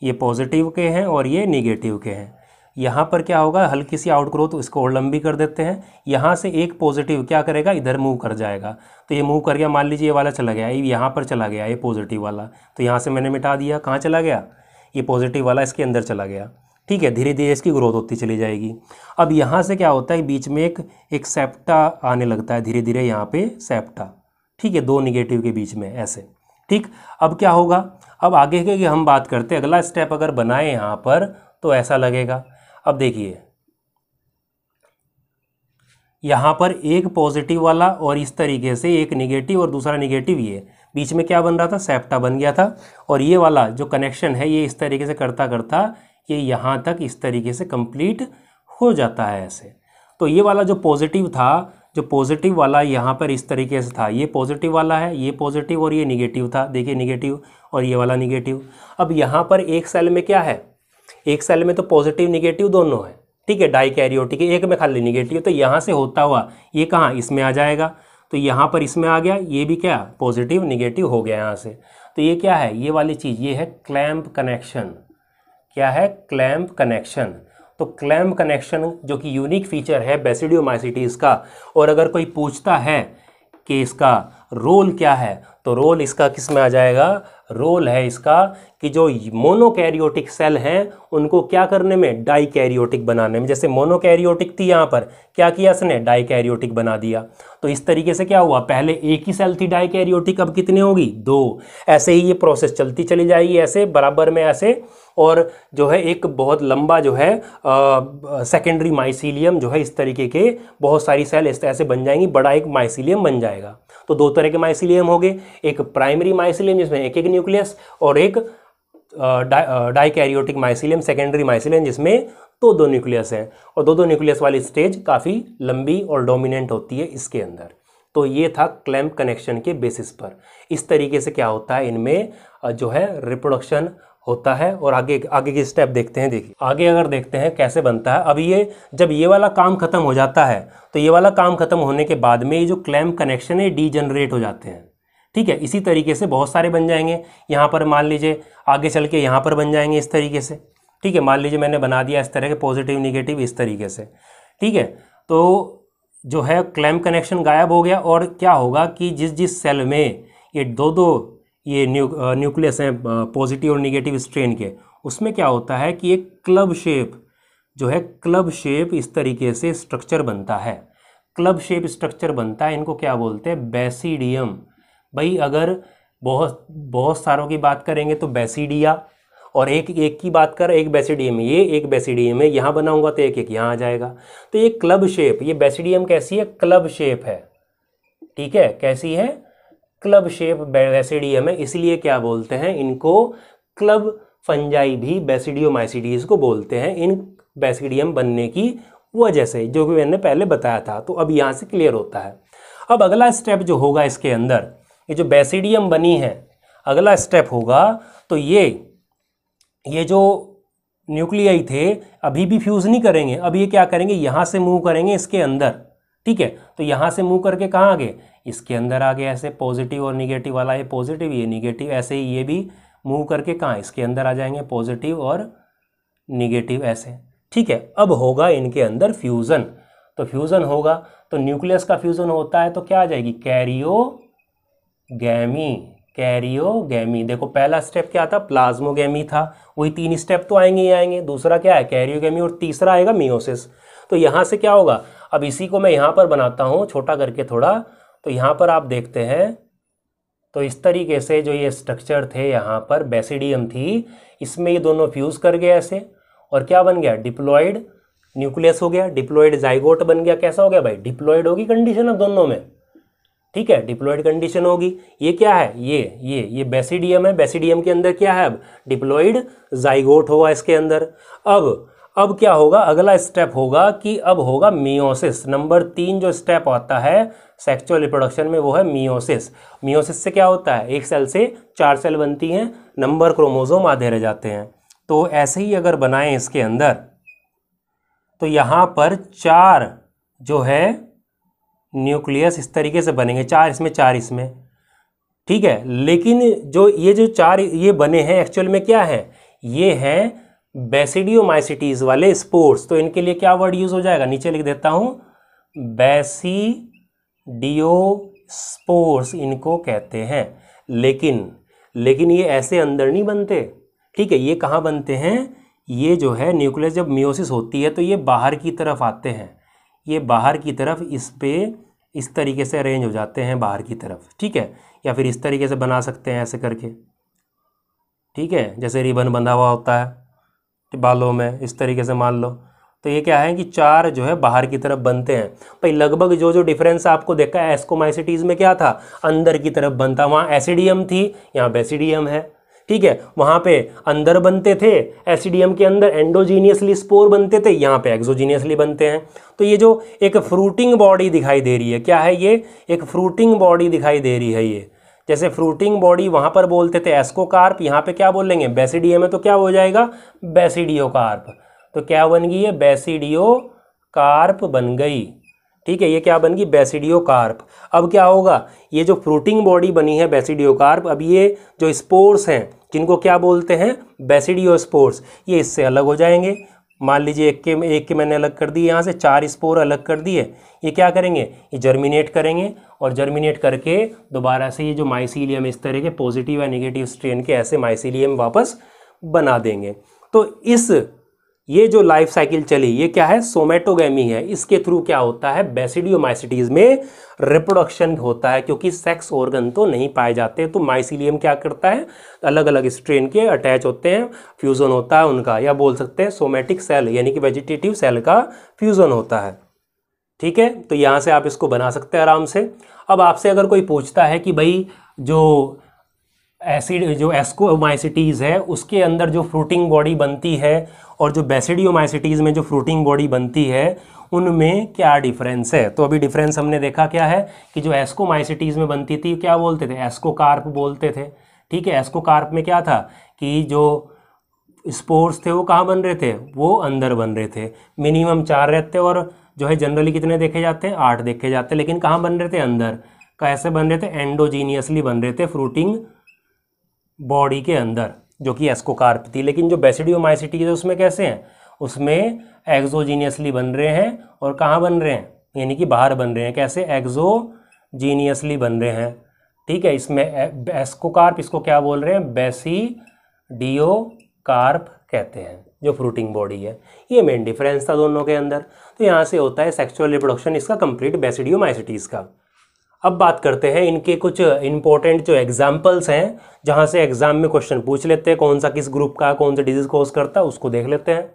ये पॉजिटिव के हैं और ये निगेटिव के हैं। यहाँ पर क्या होगा, हल्की सी आउटग्रोथ, इसको और लंबी कर देते हैं। यहाँ से एक पॉजिटिव क्या करेगा, इधर मूव कर जाएगा, तो ये मूव कर गया, मान लीजिए ये वाला चला गया, ये यहाँ पर चला गया, ये पॉजिटिव वाला, तो यहाँ से मैंने मिटा दिया, कहाँ चला गया, ये पॉजिटिव वाला इसके अंदर चला गया, ठीक है। धीरे धीरे इसकी ग्रोथ होती चली जाएगी। अब यहाँ से क्या होता है, बीच में एक सेप्टा आने लगता है, धीरे धीरे यहाँ पे सेप्टा, ठीक है, 2 निगेटिव के बीच में ऐसे, ठीक। अब क्या होगा, अब आगे की हम बात करते हैं, अगला स्टेप अगर बनाए यहाँ पर तो ऐसा लगेगा। अब देखिए यहाँ पर एक पॉजिटिव वाला और इस तरीके से एक निगेटिव और दूसरा निगेटिव, ये बीच में क्या बन रहा था, सेप्टा बन गया था। और ये वाला जो कनेक्शन है ये इस तरीके से करता करता ये यहाँ तक इस तरीके से कंप्लीट हो जाता है ऐसे। तो ये वाला जो पॉजिटिव था, जो पॉजिटिव वाला यहाँ पर इस तरीके से था, ये पॉजिटिव वाला है, ये पॉजिटिव और ये निगेटिव था, देखिए निगेटिव और ये वाला निगेटिव। अब यहाँ पर एक सेल में क्या है, एक सेल में तो पॉजिटिव निगेटिव दोनों है, ठीक है, डाइकैरियोटिक, एक में खाली निगेटिव। तो यहाँ से होता हुआ ये कहाँ, इसमें आ जाएगा, तो यहाँ पर इसमें आ गया, ये भी क्या पॉजिटिव निगेटिव हो गया यहाँ से। तो ये क्या है, ये वाली चीज़, ये है क्लैंप कनेक्शन। क्या है, क्लैंप कनेक्शन। तो क्लैंप कनेक्शन जो कि यूनिक फीचर है बेसिडियोमाइसिटीज़ का। और अगर कोई पूछता है कि इसका रोल क्या है, तो रोल इसका किस में आ जाएगा, रोल है इसका कि जो मोनोकैरियोटिक सेल हैं उनको क्या करने में, डाइकैरियोटिक बनाने में। जैसे मोनोकैरियोटिक थी, यहाँ पर क्या किया इसने, डाइकैरियोटिक बना दिया। तो इस तरीके से क्या हुआ, पहले एक ही सेल थी डाइकैरियोटिक, अब कितने होगी, 2। ऐसे ही ये प्रोसेस चलती चली जाएगी, ऐसे बराबर में ऐसे। और जो है एक बहुत लंबा जो है सेकेंडरी माइसीलियम जो है, इस तरीके के बहुत सारी सेल इस तरह से बन जाएंगी, बड़ा एक माइसीलियम बन जाएगा। तो 2 तरह के माइसीलियम हो गए, एक प्राइमरी माइसीलियम जिसमें एक न्यूक्लियस, और एक डाइकैरियोटिक माइसीलियम, सेकेंडरी माइसीलियम जिसमें 2 न्यूक्लियस हैं। और 2 रिप्लेस वाली स्टेज काफ़ी लंबी और डोमिनेंट होती है इसके अंदर। तो ये था क्लैम्प कनेक्शन के बेसिस पर। इस तरीके से क्या होता है, इनमें जो है रिप्रोडक्शन होता है। और आगे की स्टेप देखते हैं। देखिए आगे अगर देखते हैं कैसे बनता है। अब ये जब ये वाला काम खत्म हो जाता है, तो ये वाला काम खत्म होने के बाद में ये जो क्लैम्प कनेक्शन है डीजनरेट हो जाते हैं। ठीक है, इसी तरीके से बहुत सारे बन जाएंगे। यहाँ पर मान लीजिए आगे चल के यहाँ पर बन जाएंगे इस तरीके से। ठीक है, मान लीजिए मैंने बना दिया इस तरह के पॉजिटिव निगेटिव इस तरीके से। ठीक है, तो जो है क्लैम्प कनेक्शन गायब हो गया। और क्या होगा कि जिस सेल में ये दो ये न्यूक्लियस हैं पॉजिटिव और निगेटिव स्ट्रेन के, उसमें क्या होता है कि एक क्लब शेप जो है, क्लब शेप इस तरीके से स्ट्रक्चर बनता है। क्लब शेप स्ट्रक्चर बनता है, इनको क्या बोलते हैं, बेसिडियम। भाई अगर बहुत सारों की बात करेंगे तो बेसिडिया, और एक की बात कर, एक बेसिडियम, ये एक बेसिडियम है, यहाँ बनाऊंगा तो एक यहाँ आ जाएगा। तो ये क्लब शेप, ये बेसिडियम कैसी है, क्लब शेप है। ठीक है, कैसी है, क्लब शेप बेसिडियम है। इसलिए क्या बोलते हैं इनको, क्लब फंजाई भी बेसिडियोमाइसीडीज को बोलते हैं, इन बेसिडियम बनने की वजह से, जो कि मैंने पहले बताया था। तो अब यहाँ से क्लियर होता है। अब अगला स्टेप जो होगा इसके अंदर, ये जो बेसिडियम बनी है, अगला स्टेप होगा तो ये जो न्यूक्लियाई थे अभी भी फ्यूज़ नहीं करेंगे। अब ये क्या करेंगे, यहाँ से मूव करेंगे इसके अंदर। ठीक है, तो यहाँ से मूव करके कहाँ आ गए, इसके अंदर आ गए। ऐसे पॉजिटिव और निगेटिव वाला, ये पॉजिटिव ये निगेटिव, ऐसे ही ये भी मूव करके कहाँ, इसके अंदर आ जाएंगे, पॉजिटिव और निगेटिव ऐसे। ठीक है, अब होगा इनके अंदर फ्यूज़न। तो फ्यूज़न होगा तो न्यूक्लियस का फ्यूज़न होता है तो क्या आ जाएगी, कैरियोगैमी। कैरियोगैमी, देखो पहला स्टेप क्या था, प्लाज्मोगैमी था, वही 3 स्टेप तो आएंगे ही आएंगे। दूसरा क्या है, कैरियोगैमी, और तीसरा आएगा मियोसिस। तो यहाँ से क्या होगा, अब इसी को मैं यहाँ पर बनाता हूँ छोटा करके थोड़ा। तो यहाँ पर आप देखते हैं, तो इस तरीके से जो ये स्ट्रक्चर थे, यहाँ पर बेसिडियम थी, इसमें ये दोनों फ्यूज़ कर गए ऐसे, और क्या बन गया, डिप्लॉयड न्यूक्लियस हो गया, डिप्लॉयड जाइगोट बन गया। कैसा हो गया भाई, डिप्लॉयड होगी कंडीशन अब दोनों में। ठीक है, डिप्लॉयड कंडीशन होगी। ये क्या है, ये बेसिडियम है, बेसिडियम के अंदर क्या है, अब डिप्लॉयड जाइगोट होगा इसके अंदर। अब क्या होगा, अगला स्टेप होगा कि अब होगा मियोसिस। नंबर 3 जो स्टेप आता है सेक्सुअल रिप्रोडक्शन में, वो है मियोसिस। मियोसिस से क्या होता है, एक सेल से 4 सेल बनती हैं, नंबर क्रोमोसोम आधे रह जाते हैं। तो ऐसे ही अगर बनाएं इसके अंदर, तो यहाँ पर 4 जो है न्यूक्लियस इस तरीके से बनेंगे, 4 इसमें 4 इसमें। ठीक है, लेकिन जो 4 ये बने हैं एक्चुअल में क्या है, ये हैं बेसिडियोमाइसीटीज वाले स्पोर्स। तो इनके लिए क्या वर्ड यूज हो जाएगा, नीचे लिख देता हूं, बेसिडियोस्पोर्स इनको कहते हैं। लेकिन ये ऐसे अंदर नहीं बनते। ठीक है, ये कहाँ बनते हैं, ये जो है न्यूक्लियस जब मियोसिस होती है तो ये बाहर की तरफ आते हैं, ये बाहर की तरफ इस पे इस तरीके से अरेंज हो जाते हैं बाहर की तरफ। ठीक है, या फिर इस तरीके से बना सकते हैं ऐसे करके। ठीक है, जैसे रिबन बंधा हुआ होता है बालों में, इस तरीके से मान लो। तो ये क्या है कि 4 जो है बाहर की तरफ बनते हैं। भाई लगभग जो डिफरेंस आपको देखा है, एस्कोमाइसिटीज में क्या था, अंदर की तरफ बनता, वहाँ एसिडियम थी, यहाँ बेसिडियम है। ठीक है, वहाँ पे अंदर बनते थे, एसिडियम के अंदर एंडोजीनियसली स्पोर बनते थे, यहाँ पे एक्सोजीनियसली बनते हैं। तो ये जो एक फ्रूटिंग बॉडी दिखाई दे रही है, क्या है ये, एक फ्रूटिंग बॉडी दिखाई दे रही है। ये जैसे फ्रूटिंग बॉडी वहाँ पर बोलते थे एस्कोकार्प, यहाँ पे क्या बोलेंगे, बेसिडियम है तो क्या हो जाएगा, बेसिडियोकार्प। तो क्या बन गई है, बेसिडियोकार्प बन गई। ठीक है, ये क्या बन गई, बेसिडियोकार्प। अब क्या होगा, ये जो फ्रूटिंग बॉडी बनी है बेसिडियोकार्प, अब ये जो स्पोर्स हैं जिनको क्या बोलते हैं, बेसिडियोस्पोर्स, ये इससे अलग हो जाएंगे, मान लीजिए एक के मैंने अलग कर दिए, यहाँ से 4 स्पोर अलग कर दिए, ये क्या करेंगे, ये जर्मिनेट करेंगे और जर्मिनेट करके दोबारा से ये जो माइसीलियम इस तरह के पॉजिटिव या नेगेटिव स्ट्रेन के ऐसे माइसीलियम वापस बना देंगे। तो ये जो लाइफ साइकिल चली, ये क्या है, सोमेटोगेमी है। इसके थ्रू क्या होता है, बेसिडियोमाइसिटीज में रिप्रोडक्शन होता है, क्योंकि सेक्स ऑर्गन तो नहीं पाए जाते। तो माइसीलियम क्या करता है, अलग अलग स्ट्रेन के अटैच होते हैं, फ्यूजन होता है उनका, या बोल सकते हैं सोमेटिक सेल यानी कि वेजिटेटिव सेल का फ्यूजन होता है। ठीक है, तो यहाँ से आप इसको बना सकते हैं आराम से। अब आपसे अगर कोई पूछता है कि भाई जो एसिड जो एस्कोमाइसिटीज़ है उसके अंदर जो फ्रूटिंग बॉडी बनती है और जो बेसिडियोमाइसिटीज़ में जो फ्रूटिंग बॉडी बनती है उनमें क्या डिफरेंस है। तो अभी डिफरेंस हमने देखा क्या है कि जो एस्कोमाइसिटीज़ में बनती थी क्या बोलते थे, एस्कोकार्प बोलते थे। ठीक है, एस्कोकार्प में क्या था कि जो स्पोर्स थे वो कहाँ बन रहे थे, वो अंदर बन रहे थे। मिनिमम 4 रहते और जो है जनरली कितने देखे जाते हैं, 8 देखे जाते हैं, लेकिन कहाँ बन रहे थे, अंदर। कैसे बन रहे थे, एंडोजीनियसली बन रहे थे फ्रूटिंग बॉडी के अंदर, जो कि एस्कोकार्प थी। लेकिन जो बेसिडियोमाइसिटीज है उसमें कैसे हैं, उसमें एक्सोजीनियसली बन रहे हैं और कहाँ बन रहे हैं, यानी कि बाहर बन रहे हैं। कैसे, एक्सोजीनियसली बन रहे हैं। ठीक है, इसमें एस्कोकार्प, इसको क्या बोल रहे हैं, बेसिडियोकार्प कहते हैं, जो फ्रूटिंग बॉडी है। ये मेन डिफरेंस था दोनों के अंदर। तो यहाँ से होता है सेक्सुअल रिप्रोडक्शन इसका कंप्लीट बेसिडियोमाइसिटीज का। अब बात करते हैं इनके कुछ इंपॉर्टेंट जो एग्जाम्पल्स हैं, जहाँ से एग्जाम में क्वेश्चन पूछ लेते हैं, कौन सा किस ग्रुप का कौन सा डिजीज कॉज करता है, उसको देख लेते हैं।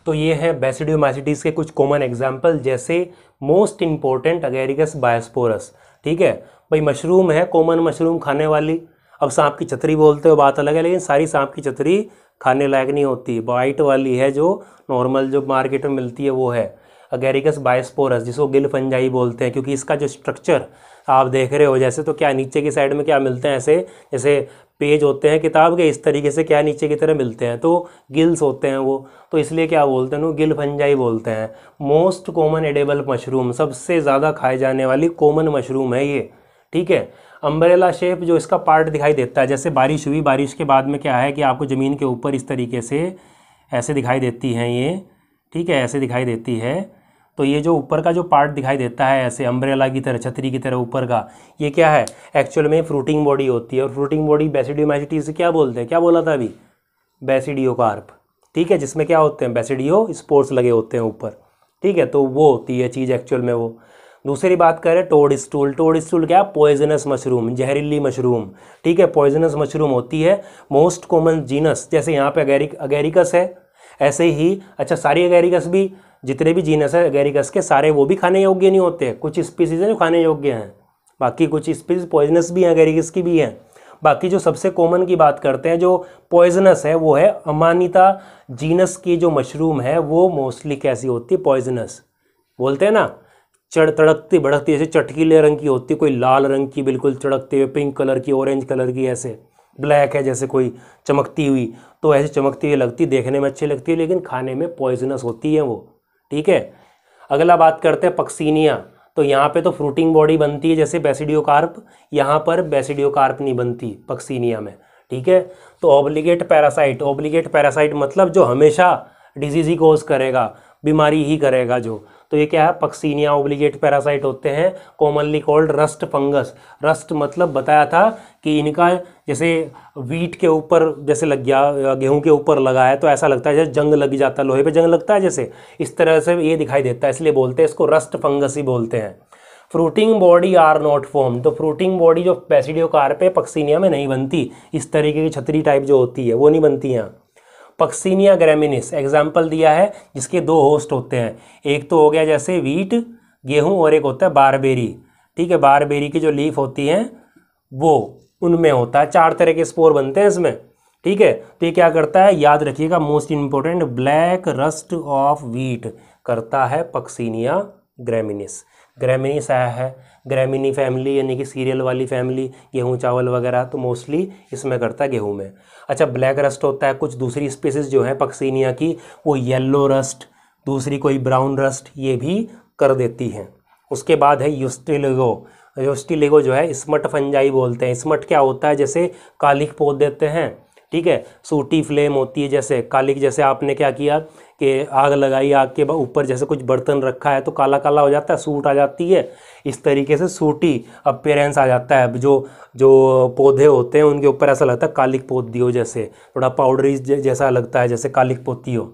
तो ये है बेसिडियोमाइसिटीज के कुछ कॉमन एग्जाम्पल, जैसे मोस्ट इंपॉर्टेंट अगेरिकस बायोस्पोरस। ठीक है भाई, मशरूम है, कॉमन मशरूम खाने वाली। अब सांप की छतरी बोलते हो, बात अलग है, लेकिन सारी सांप की छतरी खाने लायक नहीं होती। वाइट वाली है जो नॉर्मल जो मार्केट में मिलती है वो है अगेरिकस बायोस्पोरस, जिसको गिल फंजाई बोलते हैं, क्योंकि इसका जो स्ट्रक्चर आप देख रहे हो, जैसे तो क्या नीचे की साइड में क्या मिलते हैं, ऐसे जैसे पेज होते हैं किताब के, इस तरीके से क्या नीचे की तरह मिलते हैं, तो गिल्स होते हैं वो, तो इसलिए क्या बोलते हैं वो गिल फंजाई बोलते हैं। मोस्ट कॉमन एडेबल मशरूम, सबसे ज़्यादा खाए जाने वाली कॉमन मशरूम है ये। ठीक है, अम्ब्रेला शेप जो इसका पार्ट दिखाई देता है, जैसे बारिश हुई, बारिश के बाद में क्या है कि आपको ज़मीन के ऊपर इस तरीके से ऐसे दिखाई देती हैं ये। ठीक है, ऐसे दिखाई देती है। तो ये जो ऊपर का जो पार्ट दिखाई देता है ऐसे अम्ब्रेला की तरह, छतरी की तरह ऊपर का, ये क्या है, एक्चुअल में फ्रूटिंग बॉडी होती है। और फ्रूटिंग बॉडी बेसिडियोमाइसिटीज से क्या बोलते हैं, क्या बोला था अभी, बेसिडियोकार्प। ठीक है, जिसमें क्या होते हैं, बेसिडियो स्पोर्स लगे होते हैं ऊपर। ठीक है, तो वो होती है चीज़ एक्चुअल में वो। दूसरी बात करें टोड स्टूल, टोड स्टूल क्या, पॉइजनस मशरूम, जहरीली मशरूम। ठीक है, पॉइजनस मशरूम होती है। मोस्ट कॉमन जीनस, जैसे यहाँ पे अगेरिकस है, ऐसे ही अच्छा सारी अगेरिकस भी, जितने भी जीनस है अगेरिकस के सारे, वो भी खाने योग्य नहीं होते। कुछ स्पीसीज हैं जो खाने योग्य हैं, बाकी कुछ स्पीसीज पॉइजनस भी हैं, अगेरिकस की भी हैं। बाकी जो सबसे कॉमन की बात करते हैं जो पॉइजनस है, वो है अमानिता जीनस की जो मशरूम है, वो मोस्टली कैसी होती है, पॉइजनस। बोलते हैं ना, तड़कती भड़कती, जैसे चटकीले रंग की होती है, कोई लाल रंग की बिल्कुल चड़कते हुए, पिंक कलर की, ऑरेंज कलर की, ऐसे ब्लैक है जैसे कोई चमकती हुई, तो ऐसे चमकती हुई लगती, देखने में अच्छी लगती है, लेकिन खाने में पॉइजनस होती है वो। ठीक है, अगला बात करते हैं पक्सीनिया। तो यहाँ पे तो फ्रूटिंग बॉडी बनती है जैसे बेसिडियोकार्प, यहाँ पर बेसिडियोकार्प नहीं बनती पक्सीनिया में। ठीक है, तो ऑब्लिगेट पैरासाइट, ऑब्लिगेट पैरासाइट मतलब जो हमेशा डिजीज ही कॉज करेगा, बीमारी ही करेगा जो, तो ये क्या है, पक्सीनिया ऑब्लिगेट पैरासाइट होते हैं। Commonly called rust fungus. Rust मतलब बताया था कि इनका जैसे वीट के ऊपर जैसे लग गया, गेहूं के ऊपर लगा है, तो ऐसा लगता है जैसे जंग लग जाता है, लोहे पे जंग लगता है जैसे, इस तरह से ये दिखाई देता है, इसलिए बोलते हैं इसको रस्ट फंगस ही बोलते हैं। Fruiting body are not form, तो फ्रूटिंग बॉडी जो बेसिडियोकार्प है पक्सीनिया में नहीं बनती, इस तरीके की छतरी टाइप जो होती है वो नहीं बनती यहाँ। पक्सीनिया ग्रेमिनिस एग्जाम्पल दिया है, जिसके 2 होस्ट होते हैं, एक तो हो गया जैसे वीट गेहूं, और एक होता है बारबेरी। ठीक है, बारबेरी की जो लीफ होती हैं वो, उनमें होता है 4 तरह के स्पोर बनते हैं इसमें। ठीक है, तो ये क्या करता है, याद रखिएगा most important, black rust of wheat करता है पक्सीनिया ग्रेमिनिस। ग्रेमिनिस आया है, ग्रेमिनी फैमिली यानी कि सीरियल वाली फैमिली, गेहूं चावल वगैरह, तो मोस्टली इसमें करता है गेहूं में। अच्छा, ब्लैक रस्ट होता है, कुछ दूसरी स्पीसीज जो है पक्सीनिया की वो येलो रस्ट, दूसरी कोई ब्राउन रस्ट, ये भी कर देती हैं। उसके बाद है यूस्टिलिगो। यूस्टिलिगो जो है स्मट फंजाई बोलते हैं। स्मट क्या होता है, जैसे कालिक पोत देते हैं, ठीक है। सूटी फ्लेम होती है, जैसे कालिक, जैसे आपने क्या किया कि आग लगाई, आग के ऊपर जैसे कुछ बर्तन रखा है तो काला काला हो जाता है, सूट आ जाती है, इस तरीके से सूटी अपीयरेंस आ जाता है। जो जो पौधे होते हैं उनके ऊपर ऐसा लगता है कालिक पोती हो, जैसे थोड़ा पाउडरी जैसा लगता है, जैसे कालिक पोती हो,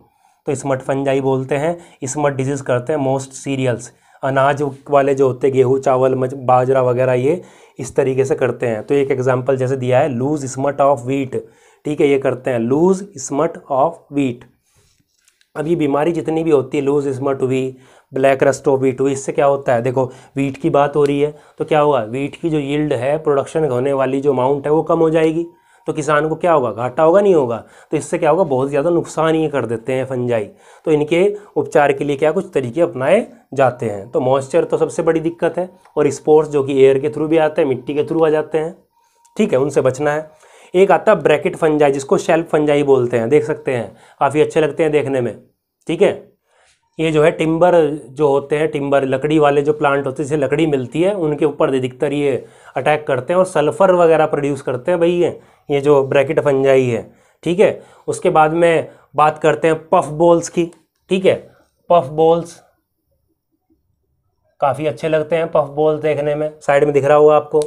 तो स्मट फंजाई बोलते हैं। स्मट डिजीज करते हैं मोस्ट सीरियल्स, अनाज वाले जो होते हैं, गेहूँ चावल बाजरा वगैरह, ये इस तरीके से करते हैं। तो एक एग्जांपल जैसे दिया है, लूज स्मट ऑफ व्हीट, ठीक है, ये करते हैं लूज स्मट ऑफ व्हीट। अब ये बीमारी जितनी भी होती है, लूज स्मट हुई, ब्लैक रस्ट ऑफ व्हीट हुई, इससे क्या होता है, देखो व्हीट की बात हो रही है तो क्या होगा, व्हीट की जो यील्ड है, प्रोडक्शन होने वाली जो अमाउंट है वो कम हो जाएगी, तो किसान को क्या होगा, घाटा होगा, नहीं होगा। तो इससे क्या होगा, बहुत ज़्यादा नुकसान ये कर देते हैं फंजाई। तो इनके उपचार के लिए क्या कुछ तरीके अपनाए जाते हैं। तो मॉइस्चर तो सबसे बड़ी दिक्कत है, और स्पोर्ट्स जो कि एयर के थ्रू भी आते हैं, मिट्टी के थ्रू आ जाते हैं, ठीक है, उनसे बचना है। एक आता है ब्रैकेट फंजाई, जिसको शेल्फ फंजाई बोलते हैं, देख सकते हैं, काफ़ी अच्छे लगते हैं देखने में, ठीक है। ये जो है टिम्बर जो होते हैं, टिम्बर लकड़ी वाले जो प्लांट होते हैं, जिसे लकड़ी मिलती है, उनके ऊपर अधिकतर ये अटैक करते हैं और सल्फर वगैरह प्रोड्यूस करते हैं भाई, ये जो ब्रैकेट फंजाई है, ठीक है। उसके बाद में बात करते हैं पफ बॉल्स की, ठीक है। पफ बॉल्स काफ़ी अच्छे लगते हैं, पफ बॉल्स देखने में, साइड में दिख रहा होगा आपको।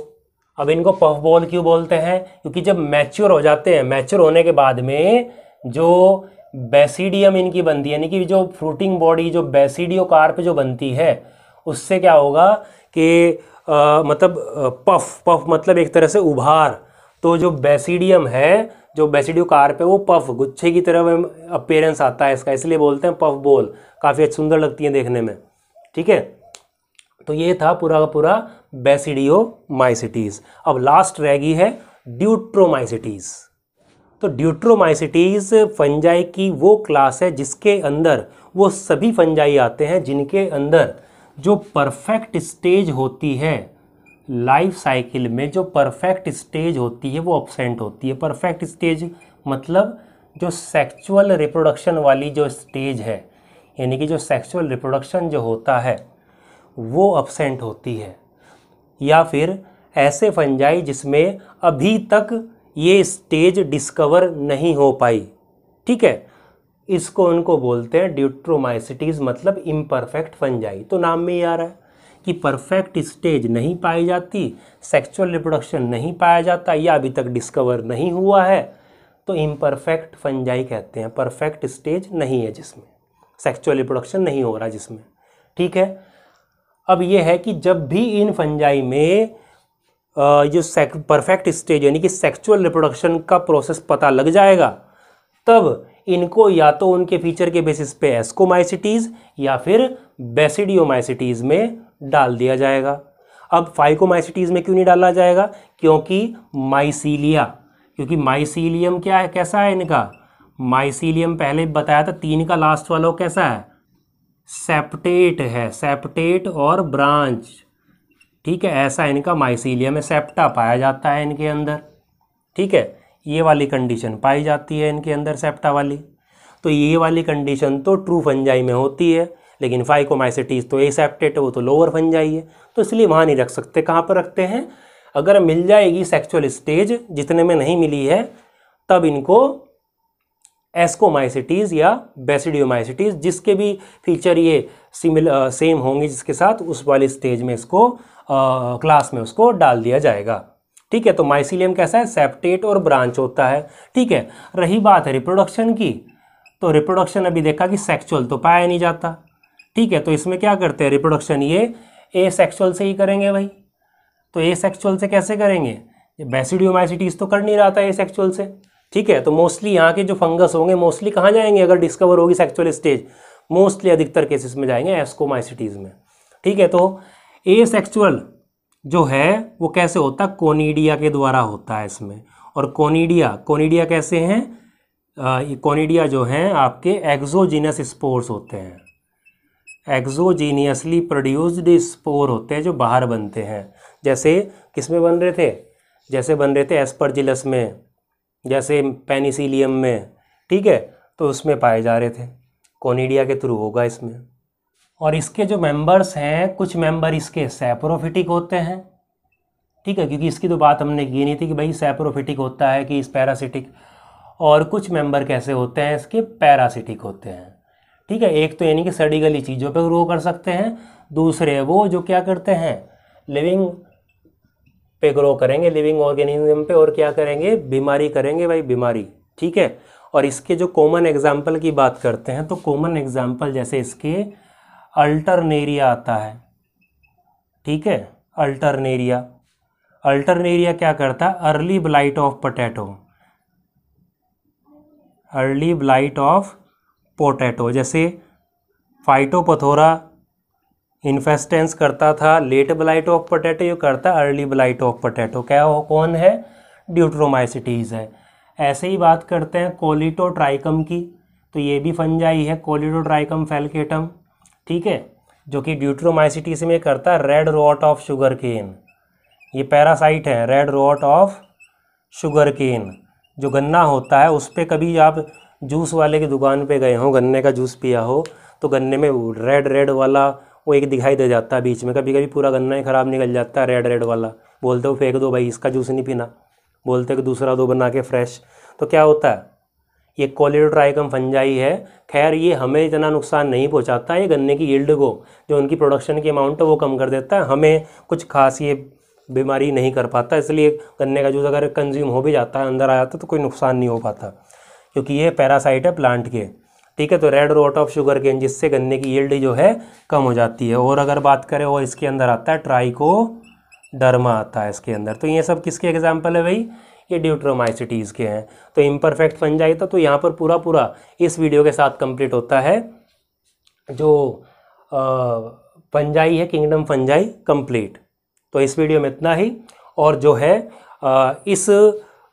अब इनको पफ बॉल क्यों बोलते हैं, क्योंकि जब मैच्योर हो जाते हैं, मैच्योर होने के बाद में जो बेसिडियम इनकी बनती है, यानी कि जो फ्रूटिंग बॉडी जो बेसिडियो कार्प जो बनती है, उससे क्या होगा कि मतलब पफ मतलब एक तरह से उभार। तो जो बेसिडियम है, जो बेसिडियो कार्प है, वो पफ गुच्छे की तरह अपीयरेंस आता है इसका, इसलिए बोलते हैं पफ बॉल, काफ़ी सुंदर लगती है देखने में, ठीक है। तो ये था पूरा का पूरा बेसिडियोमाइसिटीज। अब लास्ट रह गई है ड्यूट्रोमाइसिटीज। तो ड्यूट्रोमाइसिटीज फंजाई की वो क्लास है जिसके अंदर वो सभी फंजाई आते हैं जिनके अंदर जो परफेक्ट स्टेज होती है लाइफ साइकिल में, जो परफेक्ट स्टेज होती है वो अब्सेंट होती है। परफेक्ट स्टेज मतलब जो सेक्सुअल रिप्रोडक्शन वाली जो स्टेज है, यानी कि जो सेक्सुअल रिप्रोडक्शन जो होता है वो अब्सेंट होती है। या फिर ऐसे फंजाई जिसमें अभी तक ये स्टेज डिस्कवर नहीं हो पाई, ठीक है, इसको उनको बोलते हैं ड्यूट्रोमाइसिटीज, मतलब इम्परफेक्ट फंजाई। तो नाम में ही आ रहा है कि परफेक्ट स्टेज नहीं पाई जाती, सेक्सुअल रिप्रोडक्शन नहीं पाया जाता, या अभी तक डिस्कवर नहीं हुआ है, तो इम्परफेक्ट फंजाई कहते हैं। परफेक्ट स्टेज नहीं है जिसमें सेक्सुअल रिप्रोडक्शन नहीं हो रहा जिसमें, ठीक है। अब ये है कि जब भी इन फंजाई में जो परफेक्ट स्टेज यानी कि सेक्सुअल रिप्रोडक्शन का प्रोसेस पता लग जाएगा, तब इनको या तो उनके फीचर के बेसिस पे एस्कोमाइसिटीज या फिर बेसिडियोमाइसिटीज में डाल दिया जाएगा। अब फाइकोमाइसिटीज में क्यों नहीं डाला जाएगा, क्योंकि माइसीलियम क्या है, कैसा है इनका, माइसीलियम पहले बताया था, 3 का लास्ट वाला कैसा है, सेप्टेट है, सेप्टेट और ब्रांच, ठीक है, ऐसा इनका माइसीलियम है, सेप्टा पाया जाता है इनके अंदर, ठीक है, ये वाली कंडीशन पाई जाती है इनके अंदर, सेप्टा वाली। तो ये वाली कंडीशन तो ट्रू फंजाई में होती है, लेकिन फाइकोमाइसिटीज तो एसेप्टेट है, वो तो लोअर फंजाई है, तो इसलिए वहाँ नहीं रख सकते। कहाँ पर रखते हैं, अगर मिल जाएगी सेक्सुअल स्टेज, जितने में नहीं मिली है, तब इनको एस्कोमाइसिटीज या बेसिडियोमाइसिटीज, जिसके भी फीचर ये सेम होंगे जिसके साथ, उस वाली स्टेज में इसको क्लास में उसको डाल दिया जाएगा, ठीक है। तो माइसीलियम कैसा है, सेप्टेट और ब्रांच होता है, ठीक है। रही बात है रिप्रोडक्शन की, तो रिप्रोडक्शन अभी देखा कि सेक्सुअल तो पाया नहीं जाता, ठीक है। तो इसमें क्या करते हैं, रिप्रोडक्शन ये ए सेक्सुअल से ही करेंगे भाई। तो ए सेक्सुअल से कैसे करेंगे, बेसिडियोमाइसिटीज तो कर नहीं रहा था ए सेक्सुअल से, ठीक है। तो मोस्टली यहाँ के जो फंगस होंगे मोस्टली कहाँ जाएंगे, अगर डिस्कवर होगी सेक्सुअल स्टेज, मोस्टली अधिकतर केसेस में जाएंगे एस्कोमाइसिटीज में, ठीक है। तो ए सेक्सुअल जो है वो कैसे होता है, कोनिडिया के द्वारा होता है इसमें। और कोनिडिया कैसे हैं, कोनिडिया जो हैं आपके एक्सोजीनस स्पोर्स होते हैं, एक्सोजीनियसली प्रोड्यूस्ड स्पोर होते हैं जो बाहर बनते हैं। जैसे किस में बन रहे थे, जैसे बन रहे थे एस्परजिलस में, जैसे पेनिसिलियम में, ठीक है, तो उसमें पाए जा रहे थे, कोनिडिया के थ्रू होगा इसमें। और इसके जो मेंबर्स हैं, कुछ मेंबर इसके सैप्रोफिटिक होते हैं, ठीक है, क्योंकि इसकी तो बात हमने की नहीं थी कि भाई सैप्रोफिटिक होता है कि इस पैरासिटिक। और कुछ मेंबर कैसे होते हैं इसके, पैरासिटिक होते हैं। ठीक है, एक तो यानी कि सड़ी गली चीज़ों पे ग्रो कर सकते हैं, दूसरे वो जो क्या करते हैं, लिविंग पे ग्रो करेंगे, लिविंग ऑर्गेनिज्म पे, और क्या करेंगे, बीमारी करेंगे भाई, बीमारी। ठीक है, और इसके जो कॉमन एग्जाम्पल की बात करते हैं तो कॉमन एग्जाम्पल जैसे इसके अल्टरनेरिया आता है। ठीक है, अल्टरनेरिया, अल्टरनेरिया क्या करता है, early blight of potato, early blight of potato. जैसे फाइटोपथोरा इन्फेस्टेंस करता था लेट ब्लाइट ऑफ पोटैटो, ये करता है अर्ली ब्लाइट ऑफ पोटैटो। क्या हो, कौन है, ड्यूट्रोमाइसिटीज़ है। ऐसे ही बात करते हैं कोलिटोट्राइकम की, तो ये भी फंजाई है, कोलिटोट्राइकम फैल्केटम। ठीक है, जो कि ड्यूट्रोमाइसिटीज में करता है red rot of sugar cane, ये पैरासाइट है, red rot of sugar cane. जो गन्ना होता है उस पर कभी आप जूस वाले की दुकान पे गए हो, गन्ने का जूस पिया हो, तो गन्ने में रेड रेड वाला वो एक दिखाई दे जाता है बीच में, कभी कभी पूरा गन्ना ही ख़राब निकल जाता है रेड रेड वाला, बोलते हो फेंक दो भाई, इसका जूस नहीं पीना, बोलते कि दूसरा दो बना के फ्रेश। तो क्या होता है, ये कोलिटोट्राइकम फंजाई है। खैर ये हमें इतना नुकसान नहीं पहुंचाता, ये गन्ने की यील्ड को, जो उनकी प्रोडक्शन की अमाउंट है वो कम कर देता है, हमें कुछ खास ये बीमारी नहीं कर पाता। इसलिए गन्ने का जूस अगर कंज्यूम हो भी जाता है, अंदर आ जाता है, तो कोई नुकसान नहीं हो पाता, क्योंकि ये पैरासाइट है प्लांट के। ठीक है, तो red rot of sugar cane, जिससे गन्ने की यील्ड जो है कम हो जाती है। और अगर बात करें, और इसके अंदर आता है ट्राइकोडर्मा आता है इसके अंदर। तो ये सब किसके एग्जाम्पल है भाई, ये ड्यूट्रोमाइसिटीज़ के हैं। तो इम्परफेक्ट फंजाई था, तो यहाँ पर पूरा पूरा इस वीडियो के साथ कंप्लीट होता है जो फंजाई है, किंगडम फंजाई कंप्लीट। तो इस वीडियो में इतना ही, और जो है इस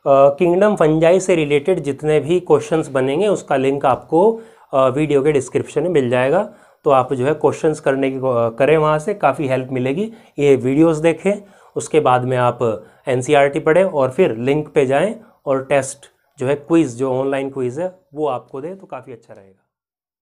किंगडम फंजाई से रिलेटेड जितने भी क्वेश्चंस बनेंगे उसका लिंक आपको वीडियो के डिस्क्रिप्शन में मिल जाएगा। तो आप जो है क्वेश्चंस करने की करें, वहाँ से काफ़ी हेल्प मिलेगी। ये वीडियोस देखें, उसके बाद में आप एनसीईआरटी पढ़ें और फिर लिंक पे जाएं और टेस्ट जो है, क्विज़ जो ऑनलाइन क्विज़ है वो आपको दे, तो काफ़ी अच्छा रहेगा।